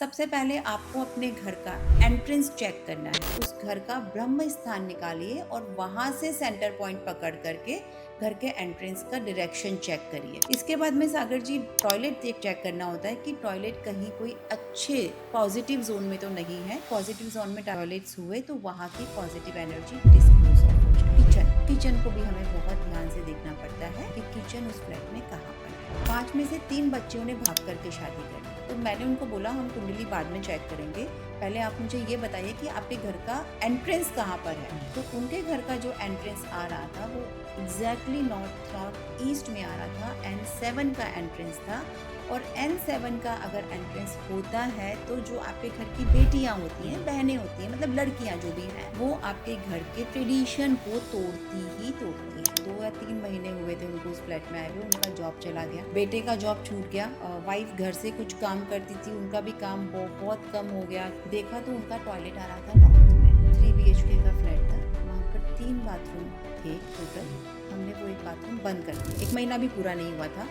सबसे पहले आपको अपने घर का एंट्रेंस चेक करना है। उस घर का ब्रह्म स्थान निकालिए और वहां से सेंटर पॉइंट पकड़ करके घर के एंट्रेंस का डायरेक्शन चेक करिए। इसके बाद में सागर जी टॉयलेट चेक करना होता है कि टॉयलेट कहीं कोई अच्छे पॉजिटिव जोन में तो नहीं है। पॉजिटिव जोन में टॉयलेट्स हुए तो वहाँ की पॉजिटिव एनर्जी डिस्पोज ऑफ हो जाए। किचन को भी हमें बहुत ध्यान से देखना पड़ता है कि किचन उस फ्लैट में कहाँ पर है। 5 में से 3 बच्चों ने भाग करके शादी कर ली, तो मैंने उनको बोला हम कुंडली बाद में चेक करेंगे, पहले आप मुझे ये बताइए कि आपके घर का एंट्रेंस कहाँ पर है। तो उनके घर का जो एंट्रेंस आ रहा था वो एग्जैक्टली नॉर्थ ईस्ट में आ रहा था। N7 का एंट्रेंस था और N7 का अगर एंट्रेंस होता है तो जो आपके घर की बेटियां होती हैं, बहनें होती हैं, मतलब लड़कियां जो भी हैं, वो आपके घर के ट्रेडिशन को तोड़ती ही तोड़ती हैं। 2 या 3 महीने हुए थे उनको उस फ्लैट में आए हुए, उनका जॉब चला गया, बेटे का जॉब छूट गया, वाइफ घर से कुछ काम करती थी, उनका भी काम बहुत कम हो गया। देखा तो उनका टॉयलेट आ रहा था नॉर्थ में। 3 BHK का फ्लैट था, वहाँ पर 3 बाथरूम थे टोटल। हमने वो एक बाथरूम बंद कर दिया, 1 महीना भी पूरा नहीं हुआ था,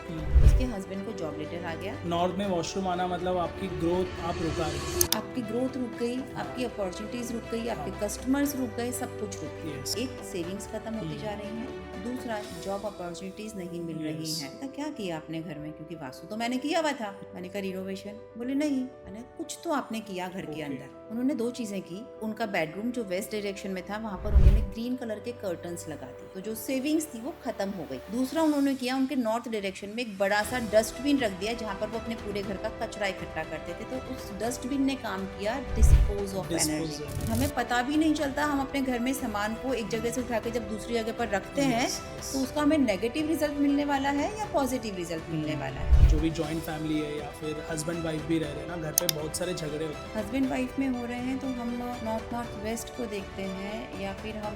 उसके हस्बैंड को जॉब लेटर आ गया। नॉर्थ में वॉशरूम आना मतलब आपकी ग्रोथ आप रुका रही। आपकी ग्रोथ रुक गई, आपकी अपॉर्चुनिटीज रुक गई, आपके कस्टमर्स रुक गए, सब कुछ रुक गया। Yes. एक सेविंग्स खत्म होती जा रही हैं, दूसरा जॉब अपॉर्चुनिटीज नहीं मिल रही हैं। तो क्या किया आपने घर में, क्योंकि वास्तु तो मैंने किया हुआ था। मैंने कहा रिनोवेशन, बोले नहीं। मैंने कुछ तो आपने किया घर के अंदर। उन्होंने 2 चीजें की। उनका बेडरूम जो वेस्ट डायरेक्शन में था वहां पर उन्होंने ग्रीन कलर के कर्टन्स लगा दिए, तो जो सेविंग्स थी वो खत्म हो गई। दूसरा उन्होंने किया, उनके नॉर्थ डायरेक्शन में एक बड़ा सा डस्टबिन रख दिया जहाँ पर वो अपने पूरे घर का कचरा इकट्ठा करते थे। तो उस डस्टबिन ने काम किया डिस्पोज ऑफ एनर्जी। हमें पता भी नहीं चलता, हम अपने घर में सामान को एक जगह से उठा के जब दूसरी जगह पर रखते हैं तो उसका हमें नेगेटिव रिजल्ट मिलने वाला है या पॉजिटिव रिजल्ट मिलने वाला है। जो भी जॉइंट फैमिली है या फिर हस्बैंड वाइफ भी रह रहे हैं ना, घर पे बहुत सारे झगड़े होते हैं। हस्बैंड वाइफ में हो रहे हैं तो हम नॉर्थ वेस्ट को देखते हैं या फिर हम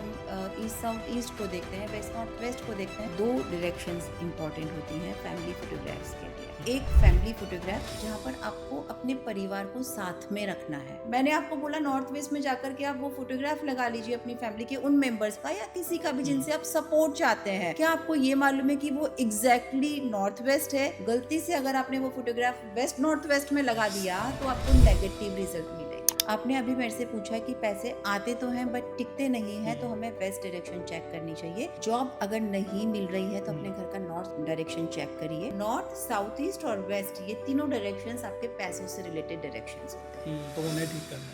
ईस्ट साउथ ईस्ट को देखते हैं, वेस्ट नॉर्थ वेस्ट को देखते हैं। 2 डायरेक्शंस इंपॉर्टेंट होती हैं फैमिली फोटोग्राफ्स के लिए। एक फैमिली फोटोग्राफ जहाँ पर आपको अपने परिवार को साथ में रखना है। मैंने आपको बोला नॉर्थ वेस्ट में जाकर के आप वो फोटोग्राफ लगा लीजिए अपनी फैमिली के उन मेंबर्स का या किसी का भी जिनसे आप सपोर्ट चाहते हैं। क्या आपको ये मालूम है कि वो एग्जैक्टली नॉर्थ वेस्ट है? गलती से अगर आपने वो फोटोग्राफ वेस्ट नॉर्थ वेस्ट में लगा दिया तो आपको नेगेटिव रिजल्ट मिलेगा। आपने अभी मेरे से पूछा कि पैसे आते तो हैं बट टिकते नहीं हैं, तो हमें वेस्ट डायरेक्शन चेक करनी चाहिए। जॉब अगर नहीं मिल रही है तो अपने घर का नॉर्थ डायरेक्शन चेक करिए। नॉर्थ, साउथ ईस्ट और वेस्ट, ये तीनों डायरेक्शंस आपके पैसों से रिलेटेड डायरेक्शंस होते हैं, तो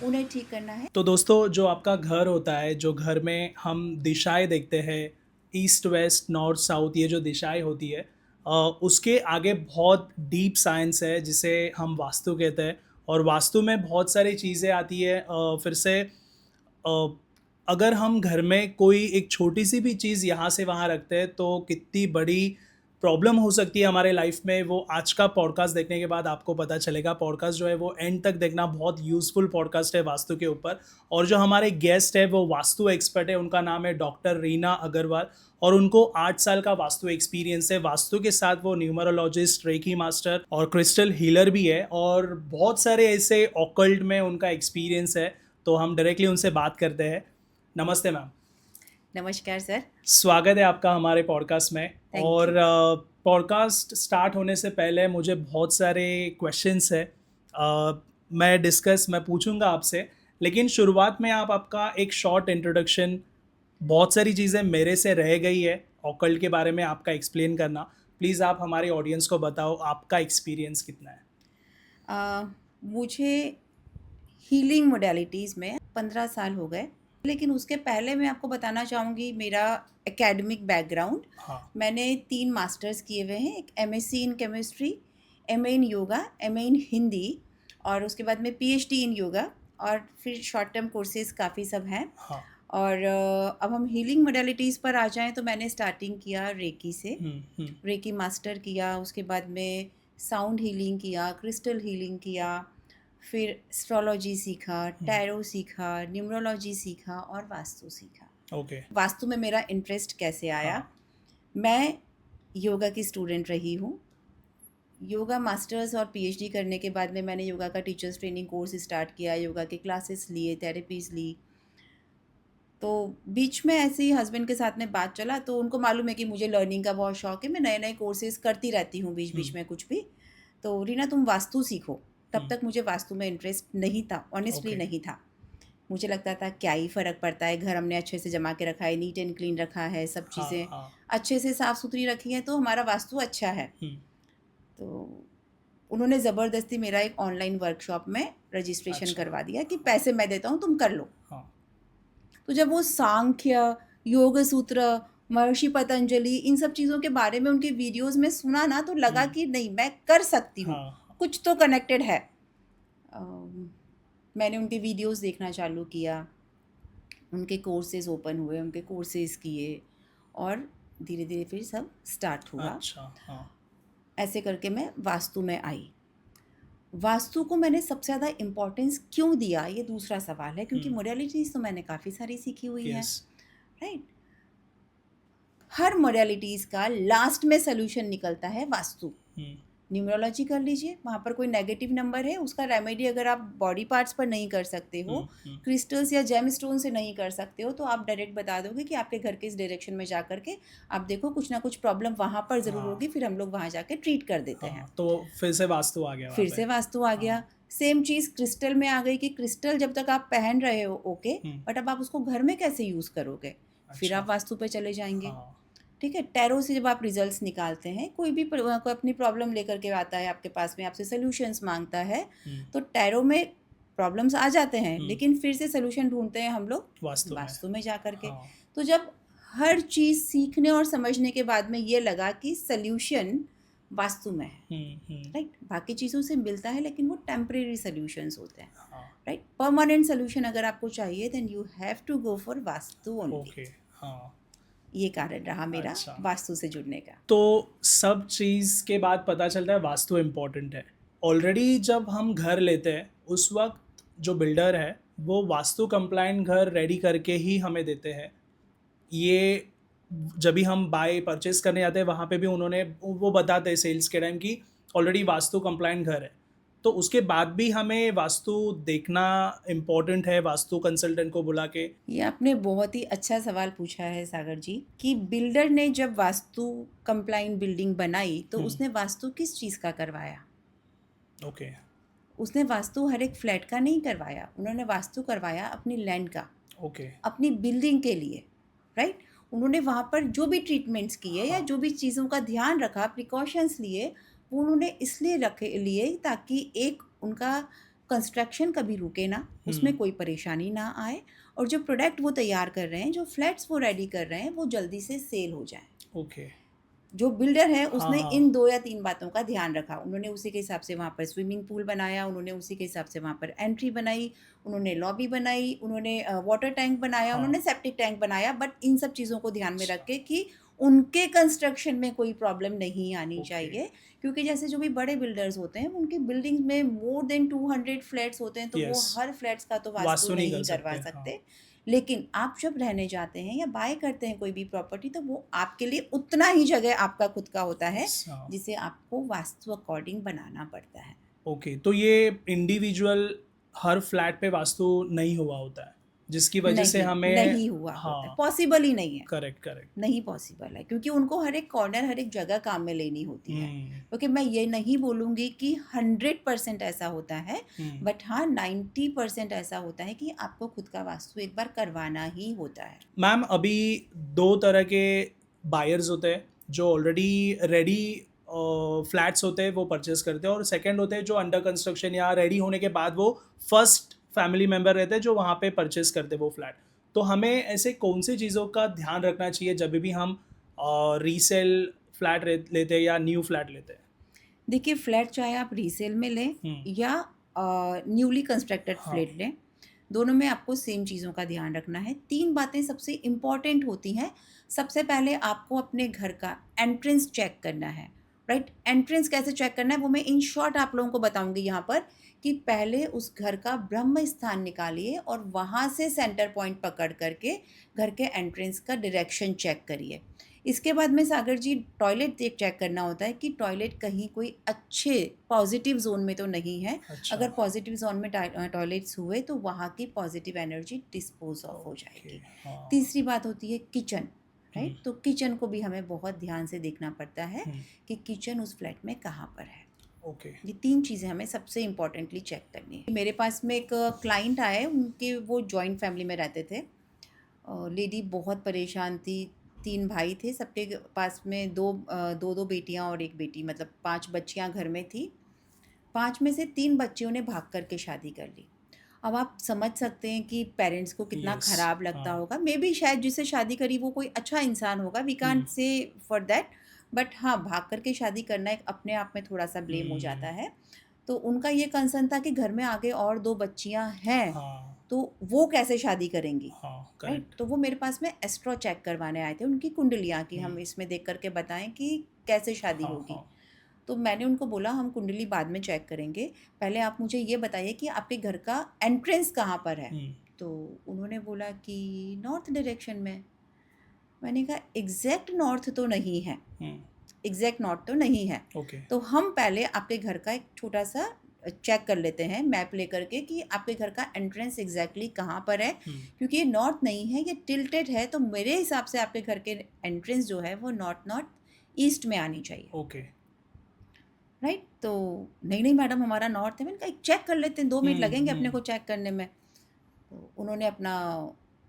उन्हें ठीक करना है। है। तो दोस्तों, जो आपका घर होता है, जो घर में हम दिशाएं देखते हैं, ईस्ट वेस्ट नॉर्थ साउथ, ये जो दिशाएं होती है, उसके आगे बहुत डीप साइंस है जिसे हम वास्तु कहते हैं। और वास्तु में बहुत सारी चीज़ें आती है। फिर से अगर हम घर में कोई एक छोटी सी भी चीज़ यहाँ से वहाँ रखते हैं तो कितनी बड़ी प्रॉब्लम हो सकती है हमारे लाइफ में, वो आज का पॉडकास्ट देखने के बाद आपको पता चलेगा। पॉडकास्ट जो है वो एंड तक देखना, बहुत यूज़फुल पॉडकास्ट है वास्तु के ऊपर। और जो हमारे गेस्ट है वो वास्तु एक्सपर्ट है, उनका नाम है डॉक्टर रीना अग्रवाल और उनको 8 साल का वास्तु एक्सपीरियंस है। वास्तु के साथ वो न्यूमरोलॉजिस्ट, रेकी मास्टर और क्रिस्टल हीलर भी है और बहुत सारे ऐसे ऑकल्ट में उनका एक्सपीरियंस है। तो हम डायरेक्टली उनसे बात करते हैं। नमस्ते मैम। नमस्कार सर, स्वागत है आपका हमारे पॉडकास्ट में। और पॉडकास्ट स्टार्ट होने से पहले मुझे बहुत सारे क्वेश्चंस है, मैं पूछूंगा आपसे, लेकिन शुरुआत में आप आपका एक शॉर्ट इंट्रोडक्शन, बहुत सारी चीज़ें मेरे से रह गई है ऑकल्ट के बारे में आपका एक्सप्लेन करना। प्लीज़ आप हमारे ऑडियंस को बताओ आपका एक्सपीरियंस कितना है। मुझे हीलिंग मोडेलिटीज़ में 15 साल हो गए, लेकिन उसके पहले मैं आपको बताना चाहूँगी मेरा एकेडमिक बैकग्राउंड। हाँ। मैंने 3 मास्टर्स किए हुए हैं, एक MSc in chemistry, MA in yoga, MA इन हिंदी और उसके बाद में PhD इन योगा और फिर शॉर्ट टर्म कोर्सेज काफ़ी सब हैं। हाँ। और अब हम हीलिंग मोडेलिटीज़ पर आ जाएं तो मैंने स्टार्टिंग किया रेकी से, रेकी मास्टर किया, उसके बाद में साउंड हीलिंग किया, क्रिस्टल हीलिंग किया, फिर एस्ट्रोलॉजी सीखा, टैरो सीखा, न्यूमरोलॉजी सीखा और वास्तु सीखा। ओके। वास्तु में मेरा इंटरेस्ट कैसे आया? मैं योगा की स्टूडेंट रही हूँ। योगा मास्टर्स और PhD करने के बाद में मैंने योगा का टीचर्स ट्रेनिंग कोर्स स्टार्ट किया, योगा के क्लासेस लिए, थेरेपीज़ ली। तो बीच में ऐसे ही हस्बैंड के साथ में बात चला, तो उनको मालूम है कि मुझे लर्निंग का बहुत शौक है, मैं नए नए कोर्सेज करती रहती हूँ बीच बीच में कुछ भी। तो रीना तुम वास्तु सीखो, तब तक मुझे वास्तु में इंटरेस्ट नहीं था, ऑनेस्टली Okay. नहीं था। मुझे लगता था क्या ही फ़र्क पड़ता है, घर हमने अच्छे से जमा के रखा है, नीट एंड क्लीन रखा है, सब हाँ, चीज़ें हाँ। अच्छे से साफ़ सुथरी रखी हैं तो हमारा वास्तु अच्छा है। हुँ, तो उन्होंने ज़बरदस्ती मेरा एक ऑनलाइन वर्कशॉप में रजिस्ट्रेशन अच्छा। करवा दिया कि पैसे मैं देता हूँ, तुम कर लो। हाँ, तो जब वो सांख्य, योग सूत्र, महर्षि पतंजलि इन सब चीज़ों के बारे में उनके वीडियोस में सुना ना तो लगा हुँ, कि नहीं मैं कर सकती हूँ, हाँ, कुछ तो कनेक्टेड है। मैंने उनके वीडियोस देखना चालू किया, उनके कोर्सेज ओपन हुए, उनके कोर्सेज किए और धीरे धीरे फिर सब स्टार्ट हुआ। अच्छा, हाँ, ऐसे करके मैं वास्तु में आई। वास्तु को मैंने सबसे ज़्यादा इम्पोर्टेंस क्यों दिया, ये दूसरा सवाल है, क्योंकि हुँ, मोडालिटीज़ तो मैंने काफ़ी सारी सीखी हुई हैं, यस, राइट। हर मोडालिटीज़ का लास्ट में सोल्यूशन निकलता है वास्तु। हुँ, न्यूमरोलॉजी कर लीजिए, वहाँ पर कोई नेगेटिव नंबर है, उसका रेमेडी अगर आप बॉडी पार्ट्स पर नहीं कर सकते हो, हुँ, हुँ, क्रिस्टल्स या जेम स्टोन से नहीं कर सकते हो, तो आप डायरेक्ट बता दोगे कि आपके घर के इस डायरेक्शन में जा कर के आप देखो कुछ ना कुछ प्रॉब्लम वहाँ पर ज़रूर हाँ, होगी, फिर हम लोग वहाँ जाके ट्रीट कर देते हैं। हाँ, तो फिर से वास्तु आ गया वहाँ फिर पे। से वास्तु आ गया। हाँ, सेम चीज़ क्रिस्टल में आ गई कि क्रिस्टल जब तक आप पहन रहे हो ओके, हुँ, बट अब आप उसको घर में कैसे यूज़ करोगे? फिर अच्छा, आप वास्तु पे चले जाएँगे। हाँ, ठीक है? टैरो से जब आप रिज़ल्ट्स निकालते हैं, कोई अपनी प्रॉब्लम लेकर के आता है आपके पास में, आपसे सॉल्यूशंस माँगता है, हुँ, तो टैरो में प्रॉब्लम्स आ जाते हैं, हुँ, लेकिन फिर से सॉल्यूशन ढूँढते हैं हम लोग वास्तु में, वास्तु में जा कर के। हाँ, तो जब हर चीज़ सीखने और समझने के बाद में ये लगा कि सॉल्यूशन वास्तु में है। हुँ, हुँ, राइट, बाकी चीज़ों से मिलता है लेकिन वो टेम्परेरी सॉल्यूशंस होते हैं। हाँ, राइट, परमानेंट सॉल्यूशन अगर आपको चाहिए then you have to go for vastu only. Okay, हाँ, ये कारण रहा मेरा अच्छा। वास्तु से जुड़ने का। तो सब चीज़ के बाद पता चलता है वास्तु इम्पोर्टेंट है। ऑलरेडी जब हम घर लेते हैं, उस वक़्त जो बिल्डर है, वो वास्तु कंप्लायंट घर रेडी करके ही हमें देते हैं। ये जब भी हम परचेज़ करने जाते हैं, वहाँ पे भी उन्होंने वो बताते हैं सेल्स के टाइम कि ऑलरेडी वास्तु कंप्लायंट घर है। तो उसके बाद भी हमें वास्तु देखना इम्पोर्टेंट है, वास्तु कंसल्टेंट को बुला के। ये आपने बहुत ही अच्छा सवाल पूछा है सागर जी कि बिल्डर ने जब वास्तु कंप्लाइंट बिल्डिंग बनाई तो हुँ, उसने वास्तु किस चीज़ का करवाया? ओके, उसने वास्तु हर एक फ्लैट का नहीं करवाया, उन्होंने वास्तु करवाया अपनी लैंड का, ओके, अपनी बिल्डिंग के लिए। राइट, उन्होंने वहाँ पर जो भी ट्रीटमेंट्स किए या हाँ, जो भी चीज़ों का ध्यान रखा, प्रिकॉशंस लिए, वो उन्होंने इसलिए रखे लिए ताकि एक उनका कंस्ट्रक्शन कभी रुके ना, उसमें हुँ, कोई परेशानी ना आए और जो प्रोडक्ट वो तैयार कर रहे हैं, जो फ्लैट्स वो रेडी कर रहे हैं, वो जल्दी से सेल हो जाए। ओके, जो बिल्डर है हाँ, उसने हाँ, इन 2 या 3 बातों का ध्यान रखा। उन्होंने उसी के हिसाब से वहाँ पर स्विमिंग पूल बनाया, उन्होंने उसी के हिसाब से वहाँ पर एंट्री बनाई, उन्होंने लॉबी बनाई, उन्होंने वाटर टैंक बनाया, हाँ, उन्होंने सेप्टिक टैंक बनाया, बट इन सब चीज़ों को ध्यान में रख अच्छा, के कि उनके कंस्ट्रक्शन में कोई प्रॉब्लम नहीं आनी ओके, चाहिए। क्योंकि जैसे जो भी बड़े बिल्डर्स होते हैं, उनकी बिल्डिंग्स में मोर देन 200 फ्लैट्स होते हैं, तो वो यस, हर फ्लैट्स का तो वास्तु वास्तु नहीं कर नहीं करवा सकते, हाँ, सकते। लेकिन आप जब रहने जाते हैं या बाय करते हैं कोई भी प्रॉपर्टी तो वो आपके लिए उतना ही जगह आपका खुद का होता है हाँ, जिसे आपको वास्तु अकॉर्डिंग बनाना पड़ता है। ओके, तो ये इंडिविजुअल हर फ्लैट पे वास्तु नहीं हुआ होता है, जिसकी वजह से नहीं, हमें, नहीं हुआ होता है, हाँ, पॉसिबल ही नहीं है। करेक्ट, करेक्ट, नहीं पॉसिबल है क्योंकि उनको हर एक कॉर्नर, हर एक जगह काम में लेनी होती है। हुँ, क्योंकि मैं ये नहीं बोलूँगी कि 100% ऐसा होता है, हुँ, बट हाँ 90% ऐसा होता है कि आपको खुद का वास्तु एक बार करवाना ही होता है। मैम अभी 2 तरह के बायर्स होते हैं, जो ऑलरेडी रेडी फ्लैट्स होते हैं वो परचेज़ करते हैं और सेकंड होते हैं जो अंडर कंस्ट्रक्शन या रेडी होने के बाद वो फर्स्ट फैमिली मेंबर रहते हैं जो वहाँ पे परचेज़ करते हैं वो फ्लैट। तो हमें ऐसे कौन सी चीज़ों का ध्यान रखना चाहिए जब भी हम रीसेल फ्लैट लेते हैं या न्यू फ्लैट लेते हैं? देखिए फ्लैट चाहे आप रीसेल में लें हुँ, या न्यूली कंस्ट्रक्टेड हाँ, फ्लैट लें, दोनों में आपको सेम चीज़ों का ध्यान रखना है। 3 बातें सबसे इम्पॉर्टेंट होती हैं। सबसे पहले आपको अपने घर का एंट्रेंस चेक करना है, राइट? एंट्रेंस कैसे चेक करना है वो मैं इन शॉर्ट आप लोगों को बताऊँगी यहाँ पर कि पहले उस घर का ब्रह्म स्थान निकालिए और वहाँ से सेंटर पॉइंट पकड़ कर के घर के एंट्रेंस का डायरेक्शन चेक करिए। इसके बाद में सागर जी टॉयलेट चेक करना होता है कि टॉयलेट कहीं कोई अच्छे पॉजिटिव जोन में तो नहीं है। अच्छा, अगर पॉजिटिव जोन में टॉयलेट्स हुए तो वहाँ की पॉजिटिव एनर्जी डिस्पोज ऑफ हो ओके, जाएगी। हाँ, तीसरी बात होती है किचन, हुँ, राइट? तो किचन को भी हमें बहुत ध्यान से देखना पड़ता है हुँ, कि किचन उस फ्लैट में कहाँ पर है। ओके। ये 3 चीज़ें हमें सबसे इम्पोर्टेंटली चेक करनी है। मेरे पास में एक क्लाइंट आए, उनके वो जॉइंट फैमिली में रहते थे। लेडी बहुत परेशान थी, 3 भाई थे, सबके पास में 2 बेटियाँ और 1 बेटी, मतलब 5 बच्चियाँ घर में थी। 5 में से 3 बच्चियों ने भाग कर के शादी कर ली। अब आप समझ सकते हैं कि पेरेंट्स को कितना यस। खराब लगता हाँ। होगा। मेबी शायद जिससे शादी करी वो कोई अच्छा इंसान होगा, वी हुँ, can't say for that, but हाँ, भाग कर के शादी करना एक अपने आप में थोड़ा-सा ब्लेम हो जाता हुँ। है। तो उनका ये कंसर्न था कि घर में आगे और 2 बच्चियाँ हैं, हाँ, तो वो कैसे शादी करेंगी, हाँ, राइट? करेक्ट। तो वो मेरे पास में एस्ट्रो चेक करवाने आए थे, उनकी कुंडलियाँ, कि हुँ। हम इसमें देख कर के बताएँ कि कैसे शादी हाँ, होगी। हाँ। तो मैंने उनको बोला हम कुंडली बाद में चेक करेंगे, पहले आप मुझे ये बताइए कि आपके घर का एंट्रेंस कहाँ पर है? हुँ, तो उन्होंने बोला कि नॉर्थ डायरेक्शन में। मैंने कहा एग्जैक्ट नॉर्थ तो नहीं है, हुँ। एग्जैक्ट नॉर्थ तो नहीं है। ओके। तो हम पहले आपके घर का एक छोटा सा चेक कर लेते हैं, मैप लेकर के, कि आपके घर का एंट्रेंस एग्जैक्टली कहाँ पर है। हुँ। क्योंकि ये नॉर्थ नहीं है, ये टिल्टेड है, तो मेरे हिसाब से आपके घर के एंट्रेंस जो है वो नॉर्थ नॉर्थ ईस्ट में आनी चाहिए, ओके। राइट? तो नहीं नहीं मैडम, हमारा नॉर्थ है। मैंने कहा एक चेक कर लेते हैं, 2 मिनट हुँ, लगेंगे अपने हुँ। को चेक करने में। तो उन्होंने अपना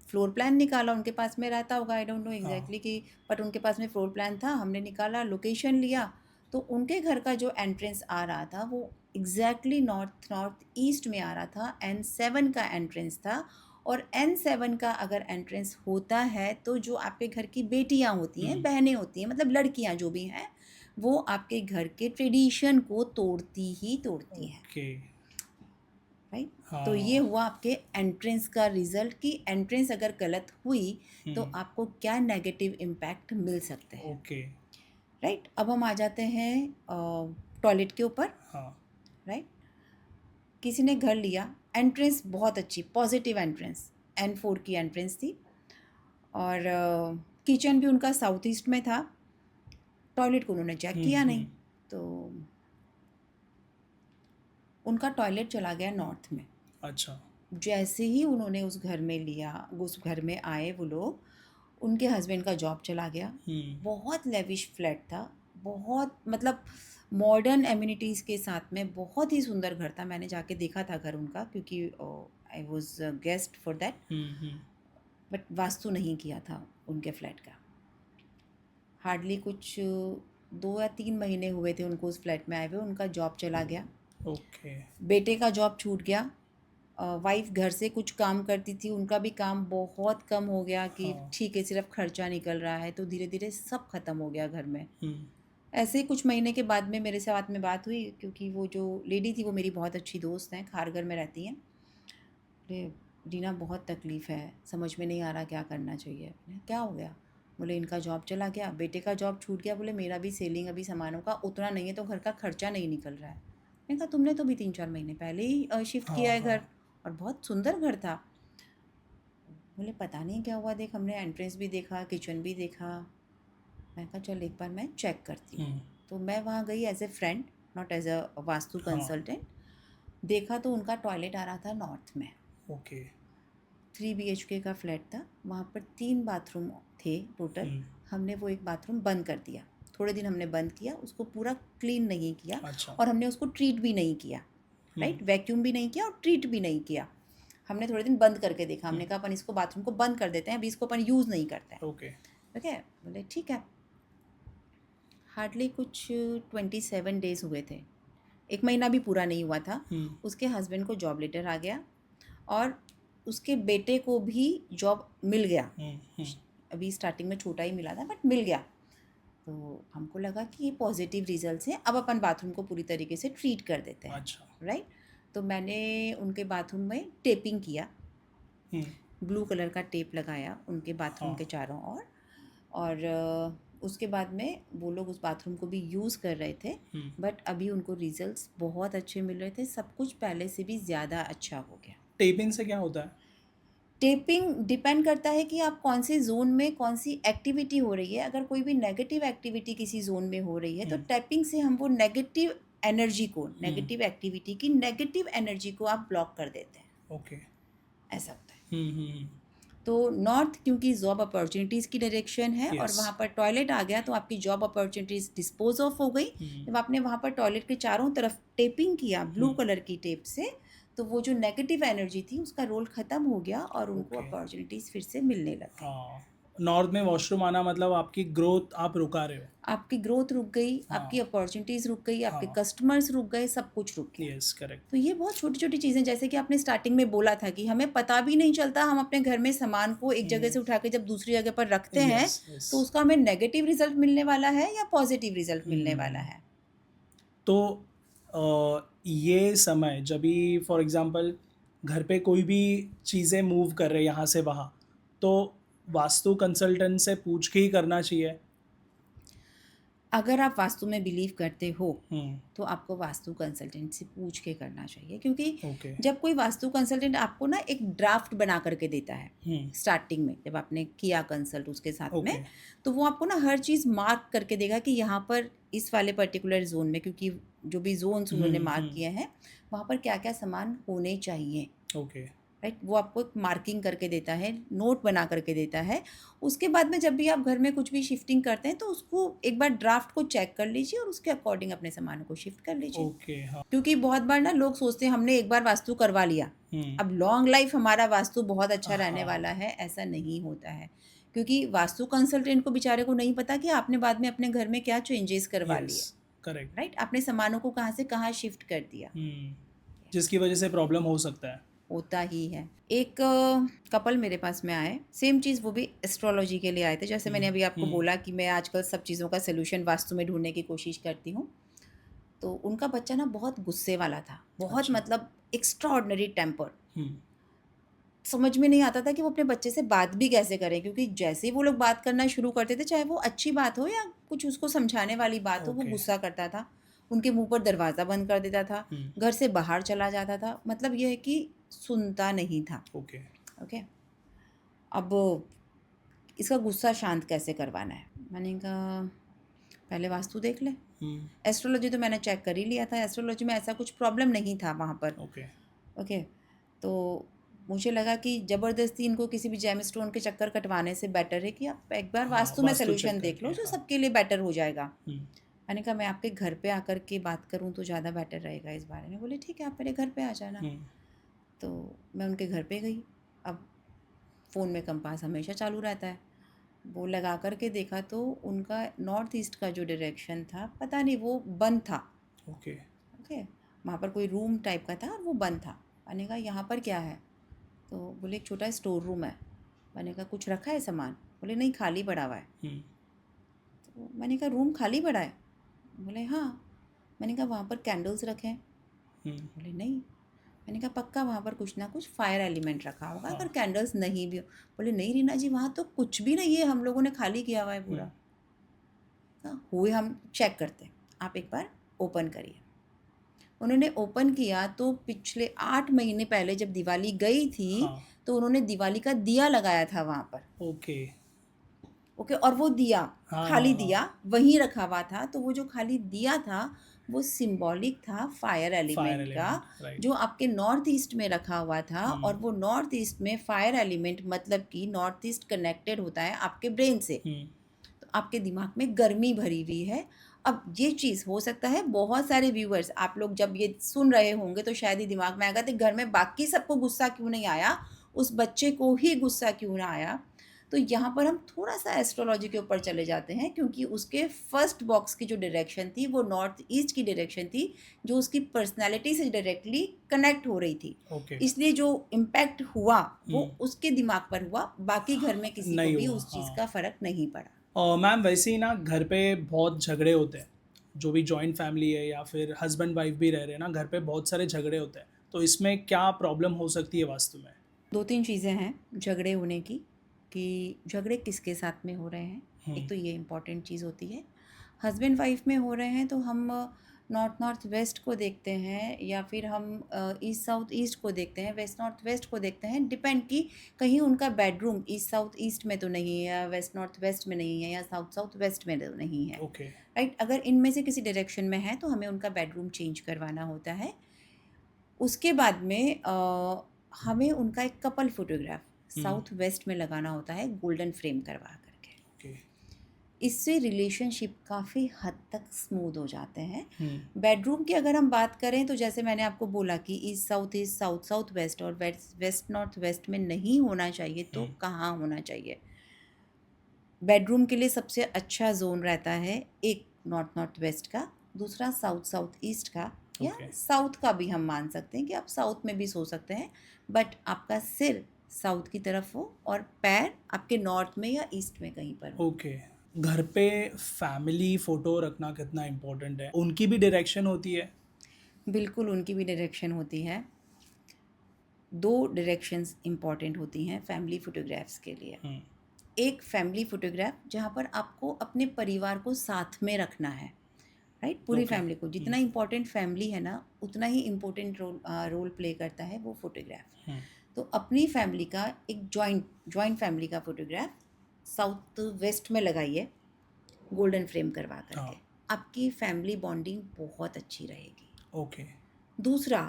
फ्लोर प्लान निकाला, उनके पास में रहता होगा, आई डोंट नो हाँ। एग्जैक्टली कि, बट उनके पास में फ्लोर प्लान था। हमने निकाला, लोकेशन लिया, तो उनके घर का जो एंट्रेंस आ रहा था वो एग्जैक्टली नॉर्थ नॉर्थ ईस्ट में आ रहा था। N7 का एंट्रेंस था। और N7 का अगर एंट्रेंस होता है तो जो आपके घर की बेटियां होती हैं, हुँ। बहनें होती हैं, मतलब लड़कियां जो भी हैं, वो आपके घर के ट्रेडिशन को तोड़ती ही तोड़ती हैं, ओके। राइट? तो ये हाँ। हुआ आपके एंट्रेंस का रिजल्ट, कि एंट्रेंस अगर गलत हुई तो हुँ। आपको क्या नेगेटिव इम्पैक्ट मिल सकते हैं, ओके। राइट? अब हम आ जाते हैं टॉयलेट के ऊपर, हाँ। राइट? किसी ने घर लिया, एंट्रेंस बहुत अच्छी, पॉजिटिव एंट्रेंस, N4 की एंट्रेंस थी, और किचन भी उनका साउथ ईस्ट में था। टॉयलेट को उन्होंने चेक हुँ, किया नहीं, हुँ। तो उनका टॉयलेट चला गया नॉर्थ में। अच्छा। जैसे ही उन्होंने उस घर में लिया, उस घर में आए वो लोग, उनके हस्बैंड का जॉब चला गया। हुँ। बहुत लेविश फ्लैट था, बहुत मतलब मॉडर्न एम्यूनिटीज़ के साथ में, बहुत ही सुंदर घर था। मैंने जाके देखा था घर उनका, क्योंकि I was guest for that, hmm, hmm. But vastu नहीं किया था उनके फ्लैट का। हार्डली कुछ 2 या 3 महीने हुए थे उनको उस फ्लैट में आए हुए, उनका जॉब चला गया, ओके। बेटे का जॉब छूट गया। वाइफ घर से कुछ काम करती थी, उनका भी काम बहुत कम हो गया, कि हाँ। ठीक है सिर्फ खर्चा निकल रहा है, तो धीरे धीरे सब खत्म हो गया घर में। हुँ। ऐसे ही कुछ महीने के बाद में मेरे साथ में बात हुई, क्योंकि वो जो लेडी थी वो मेरी बहुत अच्छी दोस्त हैं, खारगर में रहती हैं। बोले रीना बहुत तकलीफ़ है, समझ में नहीं आ रहा क्या करना चाहिए। मैंने कहा, क्या हो गया? बोले इनका जॉब चला गया, बेटे का जॉब छूट गया, बोले मेरा भी सेलिंग अभी सामानों का उतना नहीं है, तो घर का खर्चा नहीं निकल रहा है। मैंने कहा तुमने तो भी 3-4 महीने पहले ही शिफ्ट किया हाँ, है घर, हाँ। और बहुत सुंदर घर था। बोले पता नहीं क्या हुआ, देख हमने एंट्रेंस भी देखा, किचन भी देखा। मैंने कहा चल एक बार मैं चेक करती हूँ। हुँ। तो मैं वहाँ गई as a friend, not as a vastu हाँ। कंसल्टेंट। देखा तो उनका टॉयलेट आ रहा था नॉर्थ में। ओके। 3 BHK का फ्लैट था, वहाँ पर 3 बाथरूम थे टोटल। हुँ। हमने वो एक बाथरूम बंद कर दिया, थोड़े दिन हमने बंद किया, उसको पूरा क्लीन नहीं किया, अच्छा। और हमने उसको ट्रीट भी नहीं किया, हुँ। राइट? वैक्यूम भी नहीं किया और ट्रीट भी नहीं किया। हमने थोड़े दिन बंद करके देखा, हुँ। हमने कहा अपन इसको बाथरूम को बंद कर देते हैं, अभी इसको अपन यूज़ नहीं करते हैं, ओके। ठीक है? बोले ठीक है। हार्डली कुछ 27 डेज़ हुए थे, 1 महीना भी पूरा नहीं हुआ था। हुँ। उसके हस्बैंड को जॉब लेटर आ गया, और उसके बेटे को भी जॉब मिल गया। हुँ, हुँ। अभी स्टार्टिंग में छोटा ही मिला था, बट मिल गया। तो हमको लगा कि ये पॉजिटिव रिजल्ट्स हैं, अब अपन बाथरूम को पूरी तरीके से ट्रीट कर देते हैं, अच्छा। राइट? तो मैंने उनके बाथरूम में टेपिंग किया, हुँ। ब्लू कलर का टेप लगाया उनके बाथरूम हाँ। के चारों ओर, और उसके बाद में वो लोग उस बाथरूम को भी यूज़ कर रहे थे, हुँ। बट अभी उनको रिजल्ट्स बहुत अच्छे मिल रहे थे, सब कुछ पहले से भी ज़्यादा अच्छा हो गया। टेपिंग से क्या होता है? टेपिंग डिपेंड करता है कि आप कौन से ज़ोन में कौन सी एक्टिविटी हो रही है। अगर कोई भी नेगेटिव एक्टिविटी किसी ज़ोन में हो रही है, तो हुँ। टैपिंग से हम वो नेगेटिव एनर्जी को, हुँ। नेगेटिव एक्टिविटी की नेगेटिव एनर्जी को आप ब्लॉक कर देते हैं, ओके। ऐसा होता है। हुँ, हुँ, हुँ। तो नॉर्थ क्योंकि जॉब अपॉर्चुनिटीज़ की डायरेक्शन है और Yes. वहाँ पर टॉयलेट आ गया तो आपकी जॉब अपॉर्चुनिटीज़ डिस्पोज ऑफ हो गई। जब आपने वहाँ पर टॉयलेट के चारों तरफ टेपिंग किया ब्लू कलर की टेप से, तो वो जो नेगेटिव एनर्जी थी उसका रोल ख़त्म हो गया और उनको Okay. अपॉर्चुनिटीज़ फिर से मिलने लग गई। हाँ, नॉर्थ में वॉशरूम आना मतलब आपकी ग्रोथ आप रुका रहे हो। आपकी ग्रोथ रुक गई, हाँ। आपकी अपॉर्चुनिटीज़ रुक गई, आपके हाँ। कस्टमर्स रुक गए, सब कुछ रुक गया। Yes, correct. तो ये बहुत छोटी-छोटी चीज़ें, जैसे कि आपने स्टार्टिंग में बोला था कि हमें पता भी नहीं चलता, हम अपने घर में सामान को एक जगह से उठा के जब दूसरी जगह पर रखते हैं, यस, यस। तो उसका हमें नेगेटिव रिज़ल्ट मिलने वाला है या पॉज़िटिव रिज़ल्ट मिलने वाला है। तो ये समय जब भी फॉर एग्जांपल घर पे कोई भी चीज़ें मूव कर रहे हैं यहाँ से वहाँ, तो वास्तु कंसल्टेंट से पूछ के ही करना चाहिए। अगर आप वास्तु में बिलीव करते हो, हम्म। तो आपको वास्तु कंसल्टेंट से पूछ के करना चाहिए, क्योंकि ओके। जब कोई वास्तु कंसल्टेंट आपको ना एक ड्राफ्ट बना करके देता है स्टार्टिंग में, जब आपने किया कंसल्ट उसके साथ ओके। में, तो वो आपको ना हर चीज़ मार्क करके देगा कि यहाँ पर इस वाले पर्टिकुलर जोन में, क्योंकि जो भी जोन्स उन्होंने मार्क किए हैं वहाँ पर क्या क्या सामान होने चाहिए, ओके। राइट, वो आपको एक मार्किंग करके देता है, नोट बना करके देता है। उसके बाद में जब भी आप घर में कुछ भी शिफ्टिंग करते हैं तो उसको एक बार ड्राफ्ट को चेक कर लीजिए और उसके अकॉर्डिंग अपने सामानों को शिफ्ट कर लीजिए। ओके। हाँ। क्योंकि बहुत बार ना लोग सोचते हैं हमने एक बार वास्तु करवा लिया, अब लॉन्ग लाइफ हमारा वास्तु बहुत अच्छा रहने वाला है, ऐसा नहीं होता है। क्योंकि वास्तु कंसल्टेंट को बेचारे को नहीं पता कि आपने बाद में अपने घर में क्या चेंजेस करवा लिए, करेक्ट। राइट, आपने सामानों को कहाँ से कहाँ शिफ्ट कर दिया, जिसकी वजह से प्रॉब्लम हो सकता है। होता ही है। एक कपल मेरे पास में आए, सेम चीज़, वो भी एस्ट्रोलॉजी के लिए आए थे। जैसे मैंने अभी आपको बोला कि मैं आजकल सब चीज़ों का सलूशन वास्तु में ढूंढने की कोशिश करती हूँ। तो उनका बच्चा ना बहुत गुस्से वाला था, बहुत अच्छा। मतलब एक्स्ट्राऑर्डिनरी टेम्पर। हम्म। समझ में नहीं आता था कि वो अपने बच्चे से बात भी कैसे करें, क्योंकि जैसे ही वो लोग बात करना शुरू करते थे, चाहे वो अच्छी बात हो या कुछ उसको समझाने वाली बात हो, वो Okay. गुस्सा करता था, उनके मुंह पर दरवाज़ा बंद कर देता था, घर से बाहर चला जाता था। मतलब ये है कि सुनता नहीं था। ओके। ओके, अब इसका गुस्सा शांत कैसे करवाना है, मैंने कहा पहले वास्तु देख ले। एस्ट्रोलॉजी तो मैंने चेक कर ही लिया था, एस्ट्रोलॉजी में ऐसा कुछ प्रॉब्लम नहीं था वहाँ पर। ओके। ओके, तो मुझे लगा कि ज़बरदस्ती इनको किसी भी जेम स्टोन के चक्कर कटवाने से बेटर है कि आप एक बार हाँ, वास्तु में वास्तु सलूशन check देख लो, करके, जो हाँ। सबके लिए बेटर हो जाएगा। हम्म। मैंने कहा मैं आपके घर पे आकर के बात करूं तो ज़्यादा बेटर रहेगा इस बारे में। बोले ठीक है, आप मेरे घर पे आ जाना। तो मैं उनके घर पे गई। अब फ़ोन में कंपास हमेशा चालू रहता है, वो लगा कर के देखा तो उनका नॉर्थ ईस्ट का जो डायरेक्शन था, पता नहीं वो बंद था। ओके। ओके, वहाँ पर कोई रूम टाइप का था और वो बंद था। मैंने कहा यहाँ पर क्या है, तो बोले एक छोटा स्टोर रूम है। मैंने कहा कुछ रखा है सामान, बोले नहीं खाली पड़ा हुआ है। तो मैंने कहा रूम खाली पड़ा है, बोले हाँ। मैंने कहा वहाँ पर कैंडल्स रखे हैं, बोले नहीं। मैंने कहा पक्का वहाँ पर कुछ ना कुछ फायर एलिमेंट रखा होगा, अगर कैंडल्स नहीं भी हो। बोले नहीं रीना जी, वहाँ तो कुछ भी नहीं है, हम लोगों ने खाली किया हुआ है पूरा। हुए हम चेक करते हैं, आप एक बार ओपन करिए। उन्होंने ओपन किया तो पिछले 8 महीने पहले जब दिवाली गई थी, तो उन्होंने दिवाली का दिया लगाया था वहाँ पर। ओके। ओके, और वो दिया खाली दिया वहीं रखा हुआ था। तो वो जो खाली दिया था वो सिंबॉलिक था फायर एलिमेंट का, right. जो आपके नॉर्थ ईस्ट में रखा हुआ था। और वो नॉर्थ ईस्ट में फायर एलिमेंट मतलब कि नॉर्थ ईस्ट कनेक्टेड होता है आपके ब्रेन से, तो आपके दिमाग में गर्मी भरी हुई है। अब ये चीज़ हो सकता है बहुत सारे व्यूअर्स, आप लोग जब ये सुन रहे होंगे तो शायद ही दिमाग में आएगा कि घर में बाकी सबको गुस्सा क्यों नहीं आया, उस बच्चे को ही गुस्सा क्यों ना आया। तो यहाँ पर हम थोड़ा सा एस्ट्रोलॉजी के ऊपर चले जाते हैं, क्योंकि उसके फर्स्ट बॉक्स की जो डायरेक्शन थी वो नॉर्थ ईस्ट की डायरेक्शन थी, जो उसकी पर्सनैलिटी से डायरेक्टली कनेक्ट हो रही थी। इसलिए जो इम्पैक्ट हुआ वो उसके दिमाग पर हुआ, बाकी घर में किसी को भी उस चीज़ का फ़र्क नहीं पड़ा। मैम वैसे ही ना घर पे बहुत झगड़े होते हैं, जो भी जॉइंट फैमिली है या फिर हस्बैंड वाइफ भी रह रहे हैं ना, घर पे बहुत सारे झगड़े होते हैं, तो इसमें क्या प्रॉब्लम हो सकती है वास्तु में? 2-3 चीज़ें हैं झगड़े होने की, कि झगड़े किसके साथ में हो रहे हैं। एक तो ये इम्पॉर्टेंट चीज़ होती है, हस्बैंड वाइफ में हो रहे हैं तो हम नॉर्थ वेस्ट को देखते हैं, या फिर हम ईस्ट साउथ ईस्ट को देखते हैं, वेस्ट नॉर्थ वेस्ट को देखते हैं। डिपेंड कि कहीं उनका बेडरूम ईस्ट साउथ ईस्ट में तो नहीं है, या वेस्ट नॉर्थ वेस्ट में नहीं है, या साउथ साउथ वेस्ट में तो नहीं है। राइट, अगर इनमें से किसी डायरेक्शन में है तो हमें उनका बेडरूम चेंज करवाना होता है। उसके बाद में हमें उनका एक कपल फोटोग्राफ साउथ वेस्ट में लगाना होता है गोल्डन फ्रेम करवा करके। ओके। इससे रिलेशनशिप काफ़ी हद तक स्मूथ हो जाते हैं। बेडरूम की अगर हम बात करें तो जैसे मैंने आपको बोला कि ईस्ट साउथ साउथ वेस्ट और वेस्ट नॉर्थ वेस्ट में नहीं होना चाहिए, तो कहाँ होना चाहिए? बेडरूम के लिए सबसे अच्छा जोन रहता है एक नॉर्थ वेस्ट का, दूसरा साउथ ईस्ट का, या Okay. साउथ का भी हम मान सकते हैं कि आप साउथ में भी सो सकते हैं, बट आपका सिर साउथ की तरफ हो और पैर आपके नॉर्थ में या ईस्ट में कहीं पर हो। ओके। घर पे फैमिली फोटो रखना कितना इम्पोर्टेंट है? उनकी भी डायरेक्शन होती है? बिल्कुल, उनकी भी डायरेक्शन होती है। 2 डायरेक्शंस इम्पॉर्टेंट होती हैं फैमिली फ़ोटोग्राफ्स के लिए। एक फैमिली फ़ोटोग्राफ जहाँ पर आपको अपने परिवार को साथ में रखना है, राइट? पूरी Okay. फैमिली को, जितना इम्पोर्टेंट फैमिली है ना, उतना ही इम्पोर्टेंट रोल प्ले करता है वो फ़ोटोग्राफ। तो अपनी फैमिली का एक जॉइंट फैमिली का फ़ोटोग्राफ साउथ वेस्ट में लगाइए गोल्डन फ्रेम करवा करके। हाँ। आपकी फैमिली बॉन्डिंग बहुत अच्छी रहेगी। ओके। दूसरा,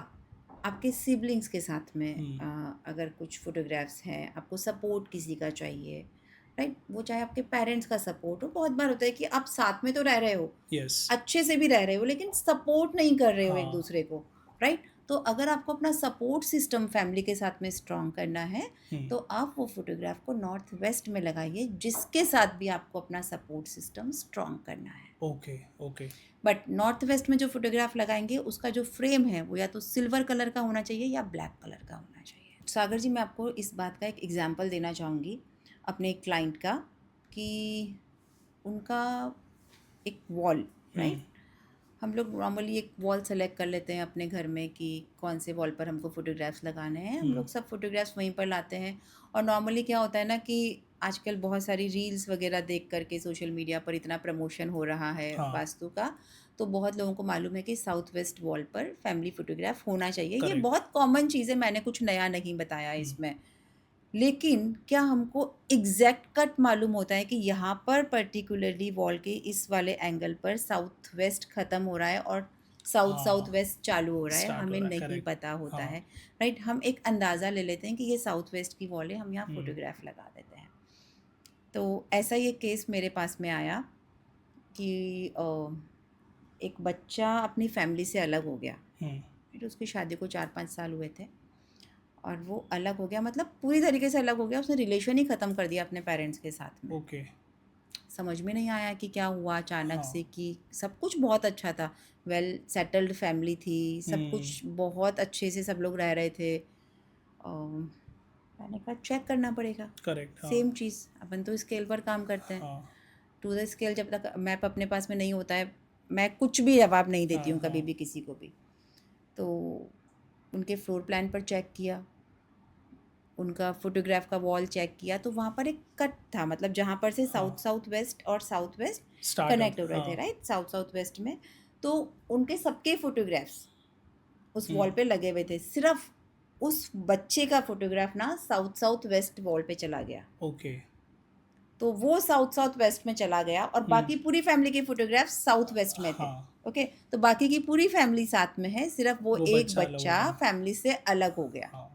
आपके सिबलिंग्स के साथ में हम्म। अगर कुछ फोटोग्राफ्स हैं, आपको सपोर्ट किसी का चाहिए, राइट? वो चाहे आपके पेरेंट्स का सपोर्ट हो, बहुत बार होता है कि आप साथ में तो रह रहे हो, यस। अच्छे से भी रह रहे हो, लेकिन सपोर्ट नहीं कर रहे हो एक हाँ। दूसरे को, राइट? तो अगर आपको अपना सपोर्ट सिस्टम फैमिली के साथ में स्ट्रॉन्ग करना है, तो आप वो फोटोग्राफ को नॉर्थ वेस्ट में लगाइए, जिसके साथ भी आपको अपना सपोर्ट सिस्टम स्ट्रॉन्ग करना है। Okay. Okay. But north west में जो फोटोग्राफ लगाएंगे उसका जो फ्रेम है वो या तो सिल्वर कलर का होना चाहिए या ब्लैक कलर का होना चाहिए। सागर जी, मैं आपको इस बात का एक एग्जांपल देना चाहूँगी अपने एक क्लाइंट का, कि उनका एक वॉल, राइट? हम लोग नॉर्मली एक वॉल सेलेक्ट कर लेते हैं अपने घर में कि कौन से वॉल पर हमको फ़ोटोग्राफ्स लगाने हैं। हम लोग सब फ़ोटोग्राफ्स वहीं पर लाते हैं, और नॉर्मली क्या होता है ना कि आजकल बहुत सारी रील्स वगैरह देख करके सोशल मीडिया पर इतना प्रमोशन हो रहा है हाँ। वास्तु का, तो बहुत लोगों को मालूम है कि साउथ वेस्ट वॉल पर फैमिली फ़ोटोग्राफ होना चाहिए। ये Correct. बहुत कॉमन चीज़ है, मैंने कुछ नया नहीं बताया इसमें। लेकिन क्या हमको एग्जैक्ट कट मालूम होता है कि यहाँ पर पर्टिकुलरली वॉल के इस वाले एंगल पर साउथ वेस्ट ख़त्म हो रहा है और साउथ वेस्ट चालू हो रहा है? Start हो हमें रहा है, नहीं correct. पता होता हाँ। है, राइट? हम एक अंदाज़ा ले लेते हैं कि ये साउथ वेस्ट की वॉल है, हम यहाँ फोटोग्राफ लगा देते हैं। तो ऐसा ही एक केस मेरे पास में आया कि एक बच्चा अपनी फैमिली से अलग हो गया, फिर उसकी शादी को 4-5 साल हुए थे, और वो अलग हो गया, मतलब पूरी तरीके से अलग हो गया, उसने रिलेशन ही ख़त्म कर दिया अपने पेरेंट्स के साथ में। ओके। समझ में नहीं आया कि क्या हुआ अचानक हाँ। से, कि सब कुछ बहुत अच्छा था, वेल सेटल्ड फैमिली थी, सब कुछ बहुत अच्छे से सब लोग रह रहे थे। मैंने कहा चेक करना पड़ेगा। करेक्ट। सेम चीज़, अपन तो स्केल पर काम करते हैं, हाँ। टू द स्केल जब तक मैप अपने पास में नहीं होता है, मैं कुछ भी जवाब नहीं देती हूँ कभी भी किसी को भी। तो उनके फ्लोर प्लान पर चेक किया, उनका फोटोग्राफ का वॉल चेक किया, तो वहाँ पर एक कट था, मतलब जहाँ पर से साउथ वेस्ट और साउथ वेस्ट कनेक्ट हो रहे थे, राइट? साउथ वेस्ट में तो उनके सबके फोटोग्राफ्स उस वॉल पे लगे हुए थे, सिर्फ उस बच्चे का फोटोग्राफ ना साउथ वेस्ट वॉल पे चला गया। ओके। तो वो साउथ वेस्ट में चला गया और बाकी पूरी फैमिली के फोटोग्राफ साउथ वेस्ट में थे। हाँ। ओके, तो बाकी की पूरी फैमिली साथ में है, सिर्फ वो एक बच्चा अलग हो बच्चा गया। फैमिली से अलग हो गया। हाँ।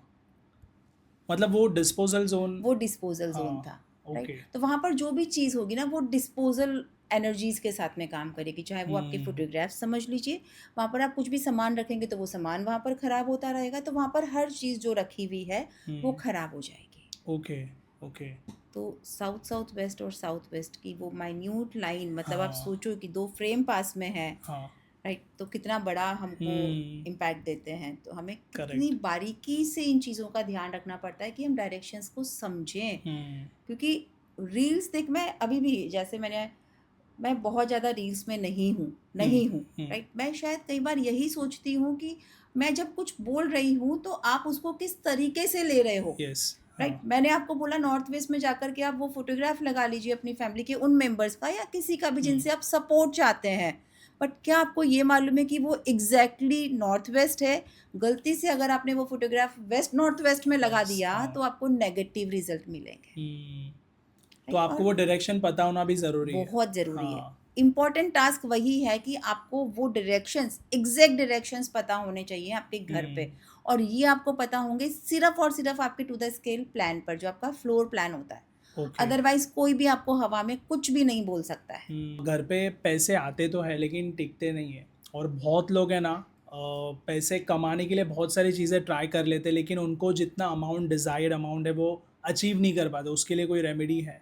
मतलब वो डिस्पोजल जोन। वो डिस्पोजल जोन था, ओके। राइट? तो वहाँ पर जो भी चीज़ होगी ना, वो डिस्पोजल एनर्जीज के साथ में काम करेगी, चाहे वो आपके फोटोग्राफ समझ लीजिए, वहाँ पर आप कुछ भी सामान रखेंगे तो वो सामान वहाँ पर ख़राब होता रहेगा, तो वहाँ पर हर चीज़ जो रखी हुई है वो ख़राब हो जाएगी। ओके। ओके। तो साउथ वेस्ट और साउथ वेस्ट की वो माइन्यूट लाइन, मतलब आप हाँ। सोचो कि 2 फ्रेम पास में है, हाँ। राइट? तो कितना बड़ा हमको इम्पैक्ट देते हैं। तो हमें कितनी Correct. बारीकी से इन चीज़ों का ध्यान रखना पड़ता है कि हम डायरेक्शंस को समझें। क्योंकि रील्स देख, मैं अभी भी, जैसे मैं बहुत ज़्यादा रील्स में नहीं हूँ, राइट? मैं शायद कई बार यही सोचती हूँ कि मैं जब कुछ बोल रही हूँ तो आप उसको किस तरीके से ले रहे हो, यस। राइट? मैंने आपको बोला नॉर्थ वेस्ट में जाकर के आप वो फोटोग्राफ लगा लीजिए अपनी फैमिली के उन मेंबर्स का या किसी का भी जिनसे आप सपोर्ट चाहते हैं, बट क्या आपको ये मालूम है कि वो एग्जैक्टली नॉर्थ वेस्ट है? गलती से अगर आपने वो फोटोग्राफ वेस्ट नॉर्थ वेस्ट में लगा दिया तो आपको नेगेटिव रिजल्ट मिलेंगे। तो आपको वो डायरेक्शन पता होना भी ज़रूरी है। बहुत ज़रूरी है। इम्पॉर्टेंट टास्क वही है कि आपको वो डायरेक्शंस, एग्जैक्ट डायरेक्शंस पता होने चाहिए आपके घर पे, और ये आपको पता होंगे सिर्फ और सिर्फ आपके टू द स्केल प्लान पर, जो आपका फ्लोर प्लान होता है। ओके। अदरवाइज कोई भी आपको हवा में कुछ भी नहीं बोल सकता है। घर पे पैसे आते तो है लेकिन टिकते नहीं है, और बहुत लोग हैं ना, पैसे कमाने के लिए बहुत सारी चीज़ें ट्राई कर लेते, लेकिन उनको जितना अमाउंट, डिज़ायर्ड अमाउंट है, वो अचीव नहीं कर पाते। उसके लिए कोई रेमेडी है?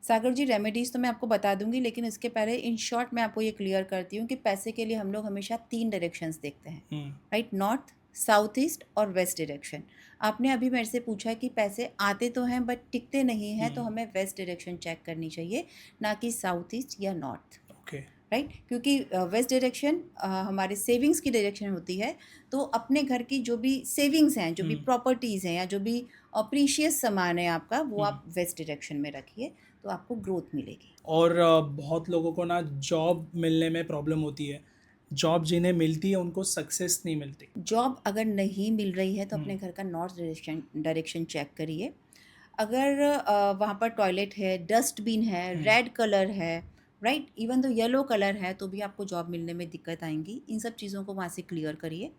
सागर जी, रेमेडीज़ तो मैं आपको बता दूंगी, लेकिन इसके पहले इन शॉर्ट मैं आपको ये क्लियर करती हूँ कि पैसे के लिए हम लोग हमेशा 3 डायरेक्शंस देखते हैं, राइट? नॉर्थ, साउथ ईस्ट और वेस्ट डायरेक्शन। आपने अभी मेरे से पूछा कि पैसे आते तो हैं बट टिकते नहीं हैं, तो हमें वेस्ट डायरेक्शन चेक करनी चाहिए, ना कि साउथ ईस्ट या नॉर्थ, ओके। राइट? क्योंकि वेस्ट डायरेक्शन हमारे सेविंग्स की डायरेक्शन होती है। तो अपने घर की जो भी सेविंग्स हैं, जो भी प्रॉपर्टीज़ हैं, या जो भी प्रीशियस सामान है आपका, वो आप वेस्ट डायरेक्शन में रखिए, तो आपको ग्रोथ मिलेगी। और बहुत लोगों को ना जॉब मिलने में प्रॉब्लम होती है। जॉब जिन्हें मिलती है उनको सक्सेस नहीं मिलती। जॉब अगर नहीं मिल रही है तो अपने घर का नॉर्थ डायरेक्शन चेक करिए। अगर वहाँ पर टॉयलेट है, डस्टबिन है, रेड कलर है, राइट, इवन तो येलो कलर है, तो भी आपको जॉब मिलने में दिक्कत आएंगी। इन सब चीज़ों को वहाँ से क्लियर करिए,